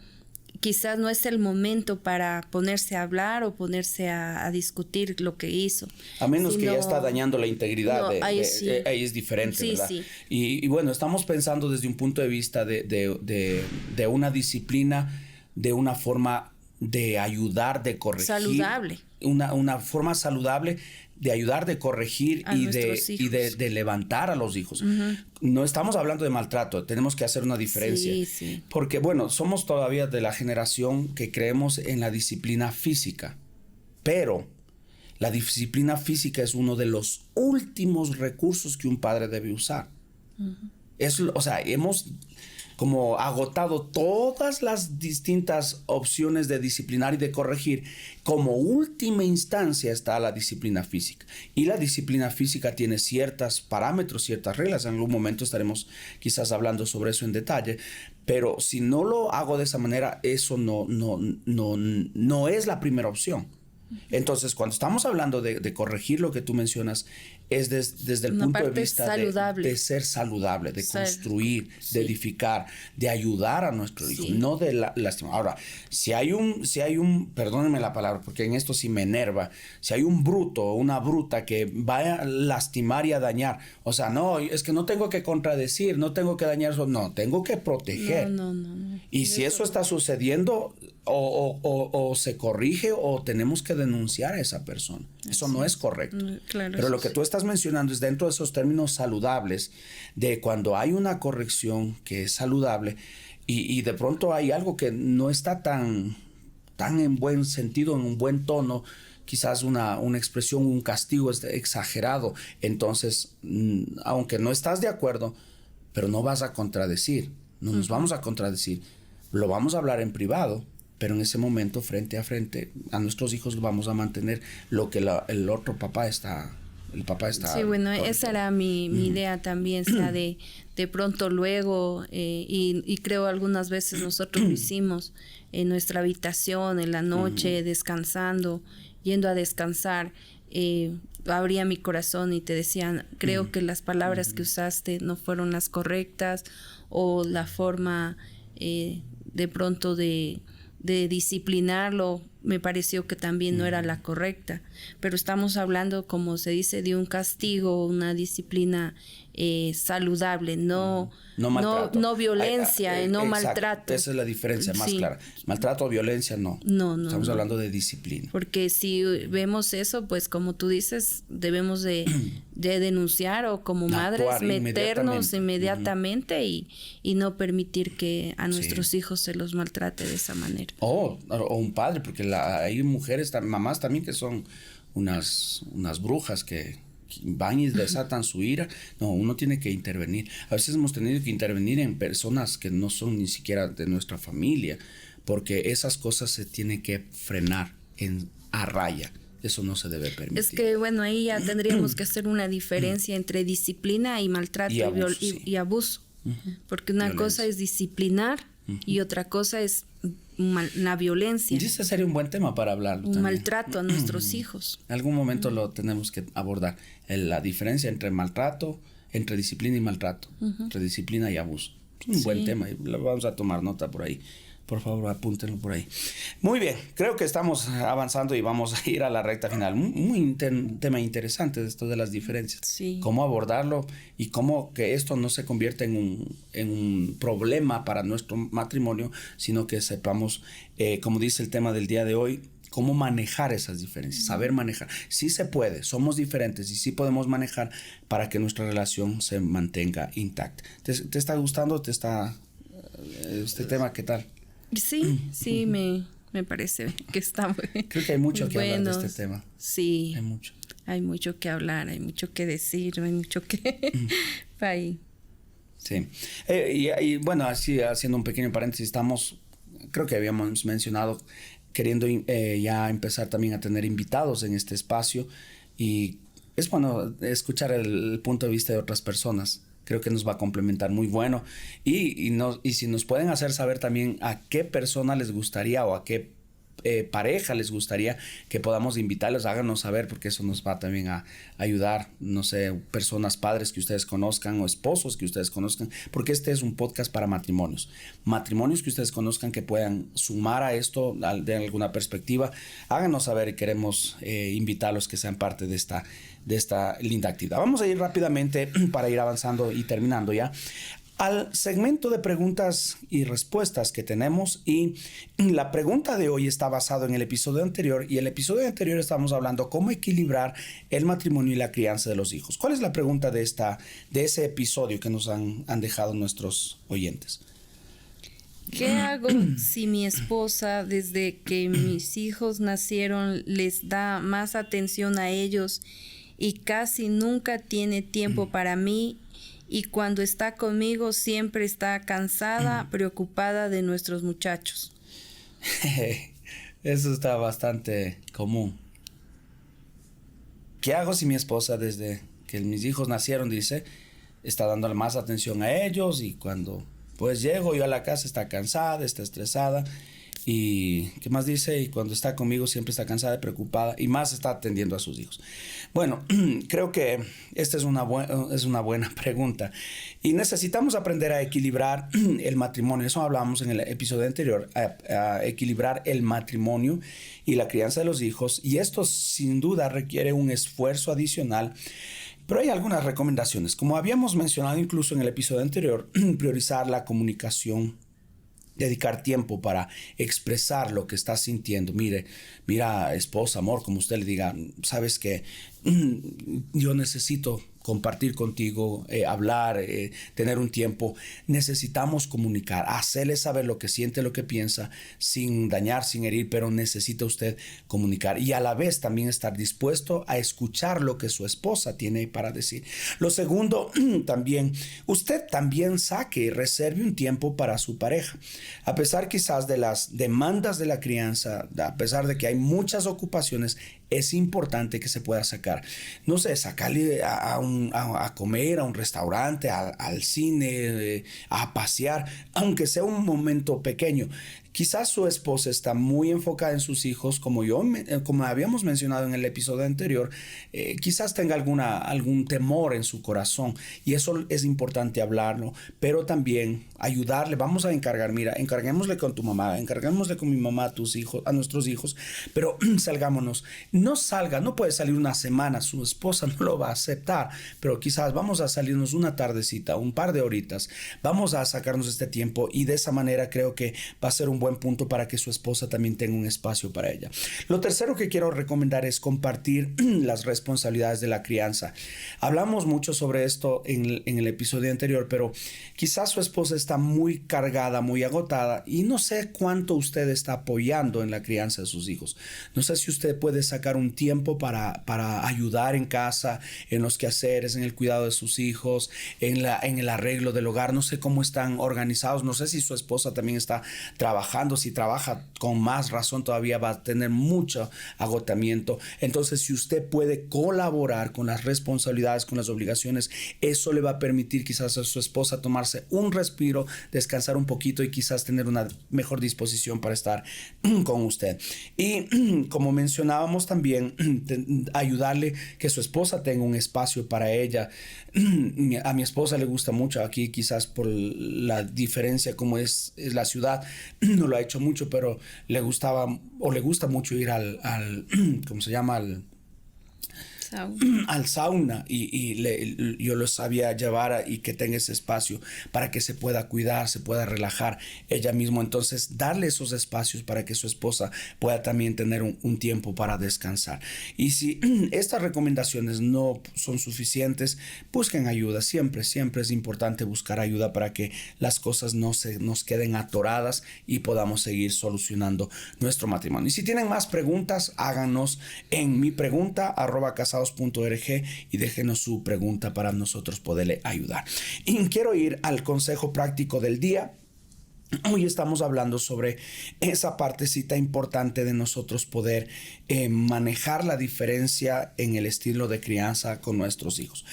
quizás no es el momento para ponerse a hablar o ponerse a discutir lo que hizo. A menos que ya está dañando la integridad. Ahí es diferente, sí, ¿verdad? Sí. Y bueno, estamos pensando desde un punto de vista de una disciplina, de una forma de ayudar, de corregir. Saludable. Una forma saludable de ayudar, de corregir y de levantar a los hijos. No estamos hablando de maltrato, tenemos que hacer una diferencia. Sí. Porque, bueno, somos todavía de la generación que creemos en la disciplina física, pero la disciplina física es uno de los últimos recursos que un padre debe usar. O sea, como agotado todas las distintas opciones de disciplinar y de corregir, como última instancia está la disciplina física. Y la disciplina física tiene ciertos parámetros, ciertas reglas. En algún momento estaremos quizás hablando sobre eso en detalle. Pero si no lo hago de esa manera, eso no es la primera opción. Entonces, cuando estamos hablando de corregir lo que tú mencionas, es desde el punto de vista de ser saludable, de construir, de edificar, de ayudar a nuestro hijo, no de lastimar. Ahora, si hay un, perdónenme la palabra, porque en esto sí me enerva, si hay un bruto o una bruta que vaya a lastimar y a dañar, o sea, no, es que no tengo que contradecir, no tengo que dañar, no, tengo que proteger. No. Y si eso está sucediendo, o se corrige o tenemos que denunciar a esa persona. Eso no es correcto. Claro, pero lo que tú estás mencionando es dentro de esos términos saludables, de cuando hay una corrección que es saludable y de pronto hay algo que no está tan en buen sentido, en un buen tono, quizás una expresión, un castigo exagerado. Entonces, aunque no estás de acuerdo, pero no vas a contradecir, no nos vamos a contradecir, lo vamos a hablar en privado. Pero en ese momento, frente a frente, a nuestros hijos vamos a mantener lo que el otro papá está... El papá está... Sí, bueno, esa era mi idea también, o sea, de pronto luego, y creo algunas veces nosotros lo hicimos en nuestra habitación, en la noche, descansando, yendo a descansar, abría mi corazón y te decían, creo que las palabras que usaste no fueron las correctas, o la forma de pronto de disciplinarlo me pareció que también no era la correcta, pero estamos hablando, como se dice, de un castigo, una disciplina saludable, no violencia, no maltrato. Esa es la diferencia más clara. Maltrato o violencia no. Estamos hablando de disciplina. Porque si vemos eso, pues como tú dices, debemos de denunciar, o como madres meternos inmediatamente y no permitir que a nuestros hijos se los maltrate de esa manera. O un padre, porque hay mujeres, mamás también que son unas brujas que van y desatan su ira. No, uno tiene que intervenir. A veces hemos tenido que intervenir en personas que no son ni siquiera de nuestra familia, porque esas cosas se tienen que frenar a raya. Eso no se debe permitir. Es que, bueno, ahí ya tendríamos que hacer una diferencia entre disciplina y maltrato y abuso. Porque una cosa es disciplinar y otra cosa es la violencia. Y ese sería un buen tema para hablar. Un maltrato a nuestros hijos. En algún momento lo tenemos que abordar. La diferencia entre maltrato, entre disciplina y maltrato, entre disciplina y abuso. Un buen tema. Vamos a tomar nota por ahí. Por favor, apúntenlo por ahí. Muy bien, creo que estamos avanzando y vamos a ir a la recta final. Tema interesante de esto de las diferencias. Sí. Cómo abordarlo y cómo que esto no se convierta en un problema para nuestro matrimonio, sino que sepamos, como dice el tema del día de hoy, cómo manejar esas diferencias, saber manejar. Sí se puede, somos diferentes y sí podemos manejar para que nuestra relación se mantenga intacta. ¿Te está gustando? Este tema qué tal? Sí, me parece que está muy bueno. Creo que hay mucho que hablar de este tema. Sí. Hay mucho. Hay mucho que hablar, hay mucho que decir, hay mucho que... ahí. Sí. Y bueno, así haciendo un pequeño paréntesis, creo que habíamos mencionado, queriendo ya empezar también a tener invitados en este espacio, y es bueno escuchar el punto de vista de otras personas. Creo que nos va a complementar muy bueno. Y si nos pueden hacer saber también a qué persona les gustaría o a qué pareja les gustaría que podamos invitarlos, háganos saber, porque eso nos va también a ayudar. No sé, personas, padres que ustedes conozcan o esposos que ustedes conozcan, porque este es un podcast para matrimonios que ustedes conozcan, que puedan sumar a esto de alguna perspectiva. Háganos saber y queremos invitarlos que sean parte de esta linda actividad. Vamos a ir rápidamente para ir avanzando y terminando ya al segmento de preguntas y respuestas que tenemos, y la pregunta de hoy está basada en el episodio anterior, y el episodio anterior estábamos hablando cómo equilibrar el matrimonio y la crianza de los hijos. ¿Cuál es la pregunta de ese episodio que nos han dejado nuestros oyentes? ¿Qué hago si mi esposa, desde que mis hijos nacieron, les da más atención a ellos y casi nunca tiene tiempo para mí, y cuando está conmigo siempre está cansada, preocupada de nuestros muchachos. Eso está bastante común. ¿Qué hago si mi esposa, desde que mis hijos nacieron, dice, está dándole más atención a ellos, y cuando pues llego yo a la casa está cansada, está estresada, y ¿qué más dice? Y cuando está conmigo siempre está cansada y preocupada, y más está atendiendo a sus hijos? Bueno, creo que esta es una buena pregunta, y necesitamos aprender a equilibrar el matrimonio. Eso hablábamos en el episodio anterior, a equilibrar el matrimonio y la crianza de los hijos, y esto sin duda requiere un esfuerzo adicional. Pero hay algunas recomendaciones. Como habíamos mencionado incluso en el episodio anterior, priorizar la comunicación, dedicar tiempo para expresar lo que estás sintiendo. Mira, esposa, amor, como usted le diga, sabes que yo necesito compartir contigo, hablar, tener un tiempo. Necesitamos comunicar, hacerle saber lo que siente, lo que piensa, sin dañar, sin herir, pero necesita usted comunicar, y a la vez también estar dispuesto a escuchar lo que su esposa tiene para decir. Lo segundo, también, usted también saque y reserve un tiempo para su pareja. A pesar quizás de las demandas de la crianza, a pesar de que hay muchas ocupaciones, es importante que se pueda sacar. No sé, sacarle a comer, a un restaurante, al cine, a pasear, aunque sea un momento pequeño. Quizás su esposa está muy enfocada en sus hijos, como habíamos mencionado en el episodio anterior. Quizás tenga algún temor en su corazón, y eso es importante hablarlo, pero también ayudarle. Vamos a encarguémosle con tu mamá, encarguémosle con mi mamá a nuestros hijos, pero salgámonos. No puede salir una semana, su esposa no lo va a aceptar, pero quizás vamos a salirnos una tardecita, un par de horitas, vamos a sacarnos este tiempo, y de esa manera creo que va a ser un buen punto para que su esposa también tenga un espacio para ella. Lo tercero que quiero recomendar es compartir las responsabilidades de la crianza. Hablamos mucho sobre esto en el episodio anterior, pero quizás su esposa está muy cargada, muy agotada, y no sé cuánto usted está apoyando en la crianza de sus hijos. No sé si usted puede sacar un tiempo para ayudar en casa, en los quehaceres, en el cuidado de sus hijos, en el arreglo del hogar. No sé cómo están organizados, no sé si su esposa también está trabajando. Si trabaja, con más razón todavía va a tener mucho agotamiento. Entonces, si usted puede colaborar con las responsabilidades, con las obligaciones, eso le va a permitir quizás a su esposa tomarse un respiro, descansar un poquito, y quizás tener una mejor disposición para estar con usted. Y como mencionábamos también, ayudarle que su esposa tenga un espacio para ella. A mi esposa le gusta mucho, aquí quizás por la diferencia como es la ciudad, no lo ha hecho mucho, pero le gusta mucho ir al ¿cómo se llama? Al sauna, y yo lo sabía llevar, y que tenga ese espacio para que se pueda cuidar, se pueda relajar ella misma. Entonces, darle esos espacios para que su esposa pueda también tener un tiempo para descansar. Y si estas recomendaciones no son suficientes, busquen ayuda. Siempre es importante buscar ayuda para que las cosas no se nos queden atoradas y podamos seguir solucionando nuestro matrimonio. Y si tienen más preguntas, háganos en mipregunta@casados.org y déjenos su pregunta para nosotros poderle ayudar. Y quiero ir al consejo práctico del día. Hoy estamos hablando sobre esa partecita importante de nosotros poder manejar la diferencia en el estilo de crianza con nuestros hijos.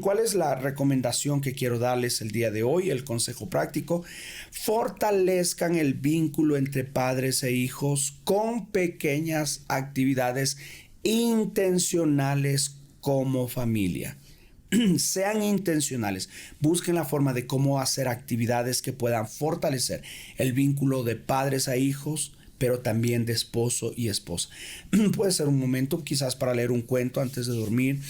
¿Cuál es la recomendación que quiero darles el día de hoy? El consejo práctico: fortalezcan el vínculo entre padres e hijos con pequeñas actividades intencionales como familia. Sean intencionales, busquen la forma de cómo hacer actividades que puedan fortalecer el vínculo de padres a hijos, pero también de esposo y esposa. Puede ser un momento quizás para leer un cuento antes de dormir,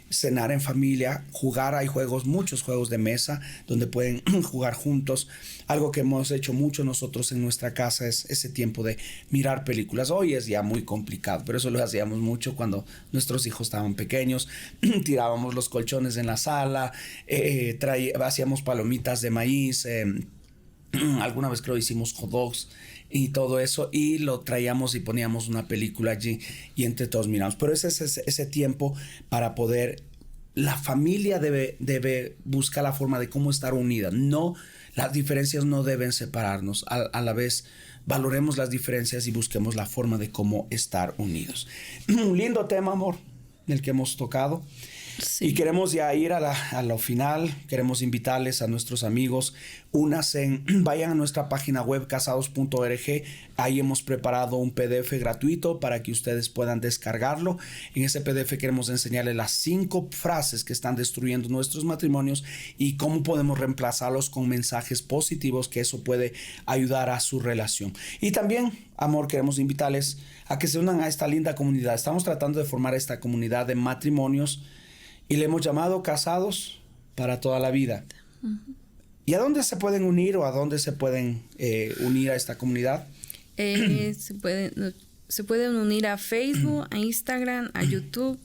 cenar en familia, jugar. Hay muchos juegos de mesa donde pueden jugar juntos. Algo que hemos hecho mucho nosotros en nuestra casa es ese tiempo de mirar películas. Hoy es ya muy complicado, pero eso lo hacíamos mucho cuando nuestros hijos estaban pequeños. Tirábamos los colchones en la sala, hacíamos palomitas de maíz, alguna vez creo hicimos hot dogs y todo eso, y lo traíamos y poníamos una película allí y entre todos miramos. Pero ese tiempo para poder la familia debe buscar la forma de cómo estar unida. No, las diferencias no deben separarnos. A la vez, valoremos las diferencias y busquemos la forma de cómo estar unidos. Un lindo tema, amor, del que hemos tocado. Sí. Y queremos ya ir a lo final. Queremos invitarles a nuestros amigos. Vayan a nuestra página web casados.org. Ahí hemos preparado un PDF gratuito para que ustedes puedan descargarlo. En ese PDF queremos enseñarles las 5 frases que están destruyendo nuestros matrimonios y cómo podemos reemplazarlos con mensajes positivos, que eso puede ayudar a su relación. Y también, amor, queremos invitarles a que se unan a esta linda comunidad. Estamos tratando de formar esta comunidad de matrimonios y le hemos llamado Casados para toda la vida. Uh-huh. ¿Y a dónde se pueden unir o a dónde se pueden unir a esta comunidad? Se pueden unir a Facebook, a Instagram, a YouTube,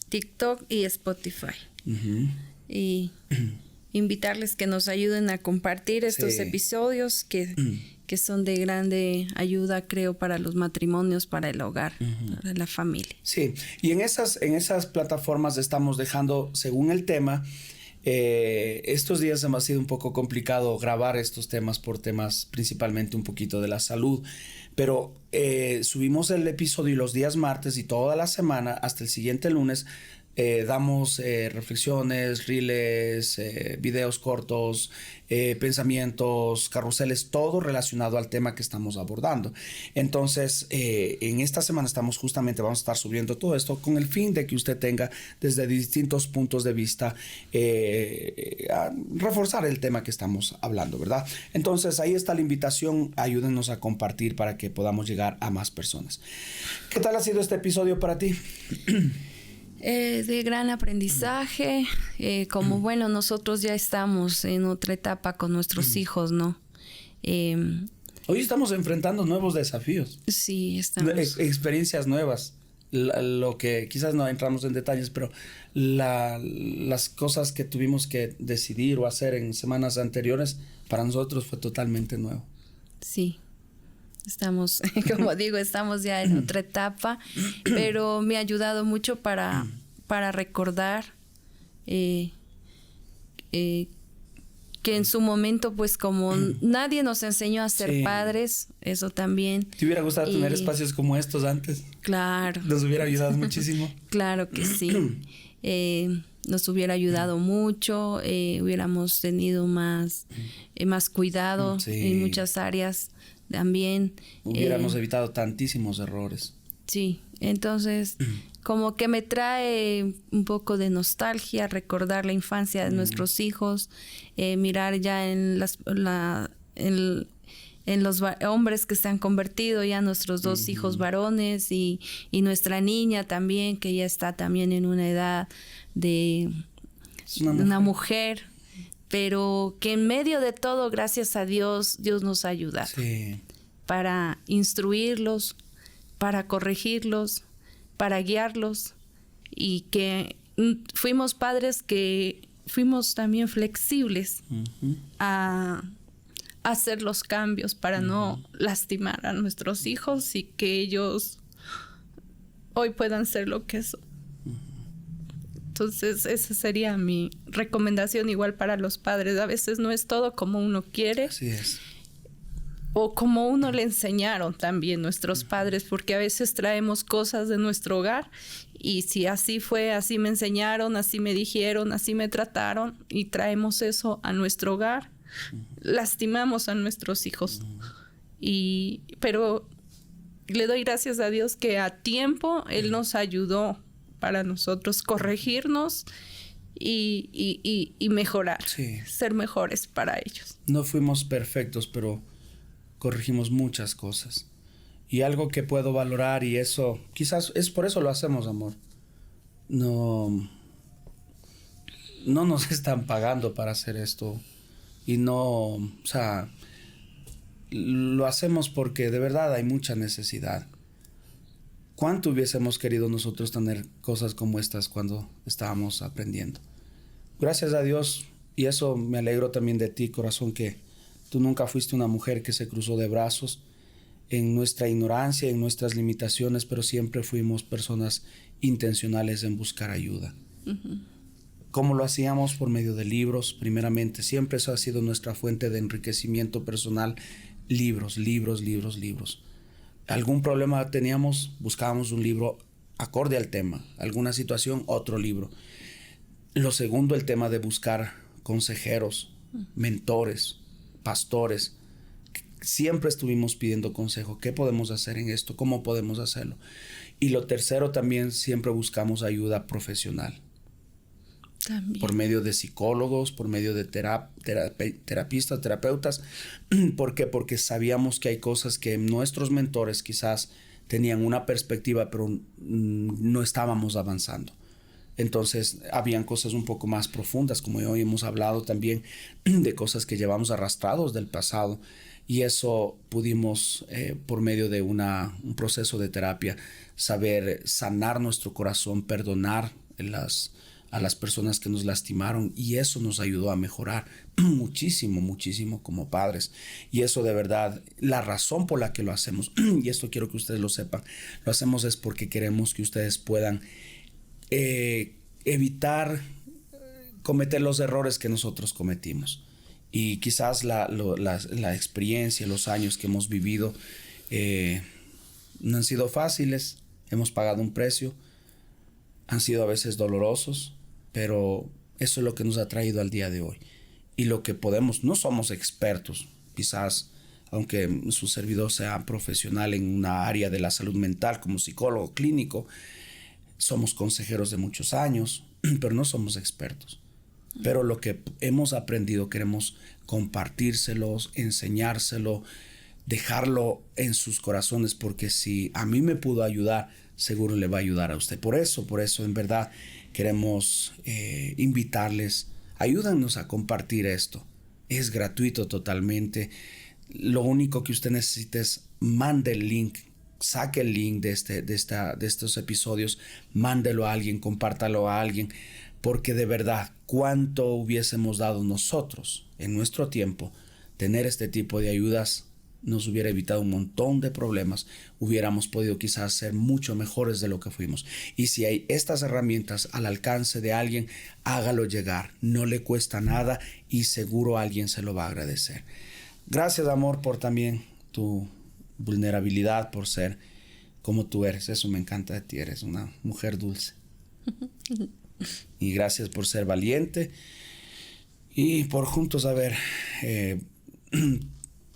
TikTok y Spotify. Uh-huh. Y invitarles que nos ayuden a compartir estos episodios que son de grande ayuda, creo, para los matrimonios, para el hogar, para la familia. Sí, y en esas plataformas estamos dejando, según el tema, estos días se me ha sido un poco complicado grabar estos temas por temas principalmente un poquito de la salud, pero subimos el episodio los días martes y toda la semana hasta el siguiente lunes. Damos reflexiones, reels, videos cortos, pensamientos, carruseles, todo relacionado al tema que estamos abordando. Entonces, en esta semana vamos a estar subiendo todo esto con el fin de que usted tenga desde distintos puntos de vista a reforzar el tema que estamos hablando, ¿verdad? Entonces, ahí está la invitación. Ayúdenos a compartir para que podamos llegar a más personas. ¿Qué tal ha sido este episodio para ti? De gran aprendizaje, como bueno, nosotros ya estamos en otra etapa con nuestros hijos, ¿no? Hoy estamos enfrentando nuevos desafíos. Sí, estamos. Experiencias nuevas. Lo que quizás no entramos en detalles, pero las cosas que tuvimos que decidir o hacer en semanas anteriores, para nosotros fue totalmente nuevo. Sí. Estamos, como digo, estamos ya en otra etapa, pero me ha ayudado mucho para recordar que en su momento, pues como nadie nos enseñó a ser padres, eso también. ¿Te hubiera gustado tener espacios como estos antes? Claro. Nos hubiera ayudado muchísimo. Claro que sí. Nos hubiera ayudado mucho, hubiéramos tenido más cuidado en muchas áreas. También hubiéramos evitado tantísimos errores. Sí, entonces como que me trae un poco de nostalgia recordar la infancia de nuestros hijos, mirar ya en los hombres que se han convertido, ya nuestros 2 hijos varones y nuestra niña también, que ya está también en una edad de una mujer. Pero que en medio de todo, gracias a Dios, Dios nos ayuda para instruirlos, para corregirlos, para guiarlos, y que fuimos padres que fuimos también flexibles a hacer los cambios para no lastimar a nuestros hijos y que ellos hoy puedan ser lo que son. Entonces, esa sería mi recomendación igual para los padres. A veces no es todo como uno quiere. Así es. O como uno le enseñaron también nuestros padres, porque a veces traemos cosas de nuestro hogar y si así fue, así me enseñaron, así me dijeron, así me trataron y traemos eso a nuestro hogar, lastimamos a nuestros hijos. Pero le doy gracias a Dios que a tiempo Él nos ayudó para nosotros corregirnos y mejorar, ser mejores para ellos. No fuimos perfectos, pero corregimos muchas cosas. Y algo que puedo valorar, y eso, quizás es por eso lo hacemos, amor. No nos están pagando para hacer esto. Y lo hacemos porque de verdad hay mucha necesidad. ¿Cuánto hubiésemos querido nosotros tener cosas como estas cuando estábamos aprendiendo? Gracias a Dios, y eso me alegro también de ti, corazón, que tú nunca fuiste una mujer que se cruzó de brazos en nuestra ignorancia, en nuestras limitaciones, pero siempre fuimos personas intencionales en buscar ayuda. ¿Cómo lo hacíamos? Por medio de libros, primeramente. Siempre eso ha sido nuestra fuente de enriquecimiento personal. Libros. Algún problema teníamos, buscábamos un libro acorde al tema. Alguna situación, otro libro. Lo segundo, el tema de buscar consejeros, mentores, pastores. Siempre estuvimos pidiendo consejo. ¿Qué podemos hacer en esto? ¿Cómo podemos hacerlo? Y lo tercero, también siempre buscamos ayuda profesional. También. Por medio de psicólogos, por medio de terapistas, terapeutas. ¿Por qué? Porque sabíamos que hay cosas que nuestros mentores quizás tenían una perspectiva, pero no estábamos avanzando. Entonces, habían cosas un poco más profundas, como hoy hemos hablado también de cosas que llevamos arrastrados del pasado. Y eso pudimos, por medio de un proceso de terapia, saber sanar nuestro corazón, perdonar a las personas que nos lastimaron, y eso nos ayudó a mejorar muchísimo como padres. Y eso, de verdad, la razón por la que lo hacemos, y esto quiero que ustedes lo sepan, lo hacemos es porque queremos que ustedes puedan evitar cometer los errores que nosotros cometimos. Y quizás la experiencia, los años que hemos vivido no han sido fáciles, hemos pagado un precio, han sido a veces dolorosos, pero eso es lo que nos ha traído al día de hoy. Y lo que podemos, no somos expertos, quizás, aunque su servidor sea profesional en una área de la salud mental como psicólogo clínico, somos consejeros de muchos años, pero no somos expertos. Pero lo que hemos aprendido queremos compartírselos, enseñárselo, dejarlo en sus corazones, porque si a mí me pudo ayudar, seguro le va a ayudar a usted. Por eso en verdad queremos invitarles, ayúdanos a compartir esto. Es gratuito totalmente. Lo único que usted necesita es mande el link, saque el link de estos episodios, mándelo a alguien, compártalo a alguien, porque de verdad, cuánto hubiésemos dado nosotros en nuestro tiempo, tener este tipo de ayudas nos hubiera evitado un montón de problemas, hubiéramos podido quizás ser mucho mejores de lo que fuimos. Y si hay estas herramientas al alcance de alguien, hágalo llegar, no le cuesta nada y seguro alguien se lo va a agradecer. Gracias, amor, por también tu vulnerabilidad, por ser como tú eres. Eso me encanta de ti, eres una mujer dulce. Y gracias por ser valiente y por juntos haber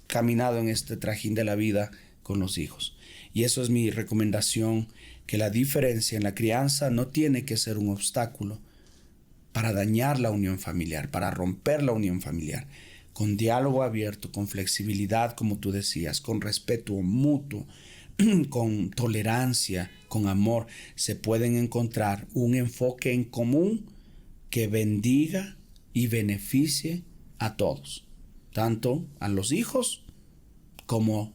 caminado en este trajín de la vida con los hijos. Y eso es mi recomendación, que la diferencia en la crianza no tiene que ser un obstáculo para dañar la unión familiar, para romper la unión familiar. Con diálogo abierto, con flexibilidad, como tú decías, con respeto mutuo, con tolerancia, con amor, se pueden encontrar un enfoque en común que bendiga y beneficie a todos, tanto a los hijos como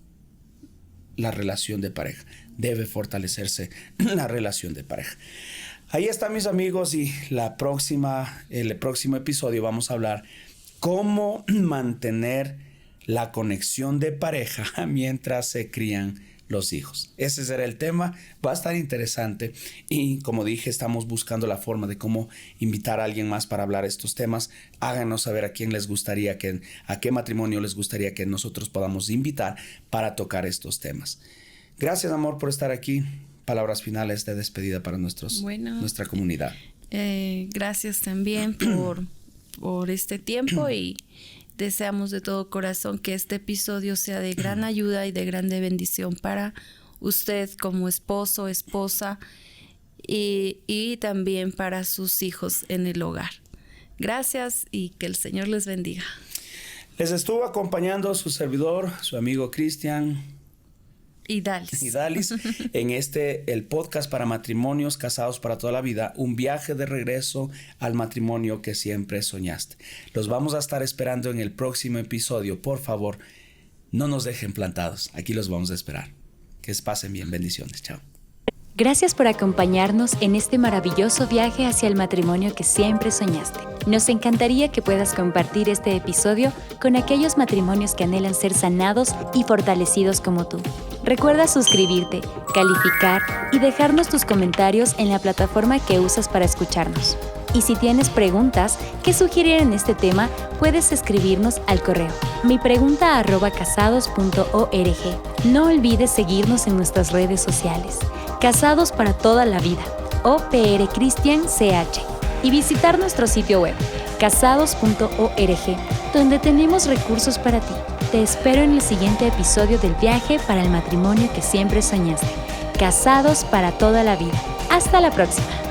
la relación de pareja. Debe fortalecerse la relación de pareja. Ahí están, mis amigos, y el próximo episodio vamos a hablar cómo mantener la conexión de pareja mientras se crían los hijos. Ese será el tema, va a estar interesante, y como dije, estamos buscando la forma de cómo invitar a alguien más para hablar estos temas. Háganos saber a quién les gustaría a qué matrimonio les gustaría que nosotros podamos invitar para tocar estos temas. Gracias, amor, por estar aquí. Palabras finales de despedida para nuestra comunidad. Gracias también por este tiempo, y deseamos de todo corazón que este episodio sea de gran ayuda y de grande bendición para usted como esposo, esposa, y también para sus hijos en el hogar. Gracias y que el Señor les bendiga. Les estuvo acompañando su servidor, su amigo Cristian Idalis en el podcast para matrimonios casados para toda la vida, un viaje de regreso al matrimonio que siempre soñaste. Los vamos a estar esperando en el próximo episodio. Por favor, no nos dejen plantados. Aquí los vamos a esperar. Que se pasen bien. Bendiciones. Chao. Gracias por acompañarnos en este maravilloso viaje hacia el matrimonio que siempre soñaste. Nos encantaría que puedas compartir este episodio con aquellos matrimonios que anhelan ser sanados y fortalecidos como tú. Recuerda suscribirte, calificar y dejarnos tus comentarios en la plataforma que usas para escucharnos. Y si tienes preguntas que sugerir en este tema, puedes escribirnos al correo mipregunta@casados.org. No olvides seguirnos en nuestras redes sociales, Casados para toda la vida, OPR Cristian CH, y visitar nuestro sitio web, casados.org, donde tenemos recursos para ti. Te espero en el siguiente episodio del viaje para el matrimonio que siempre soñaste. Casados para toda la vida. Hasta la próxima.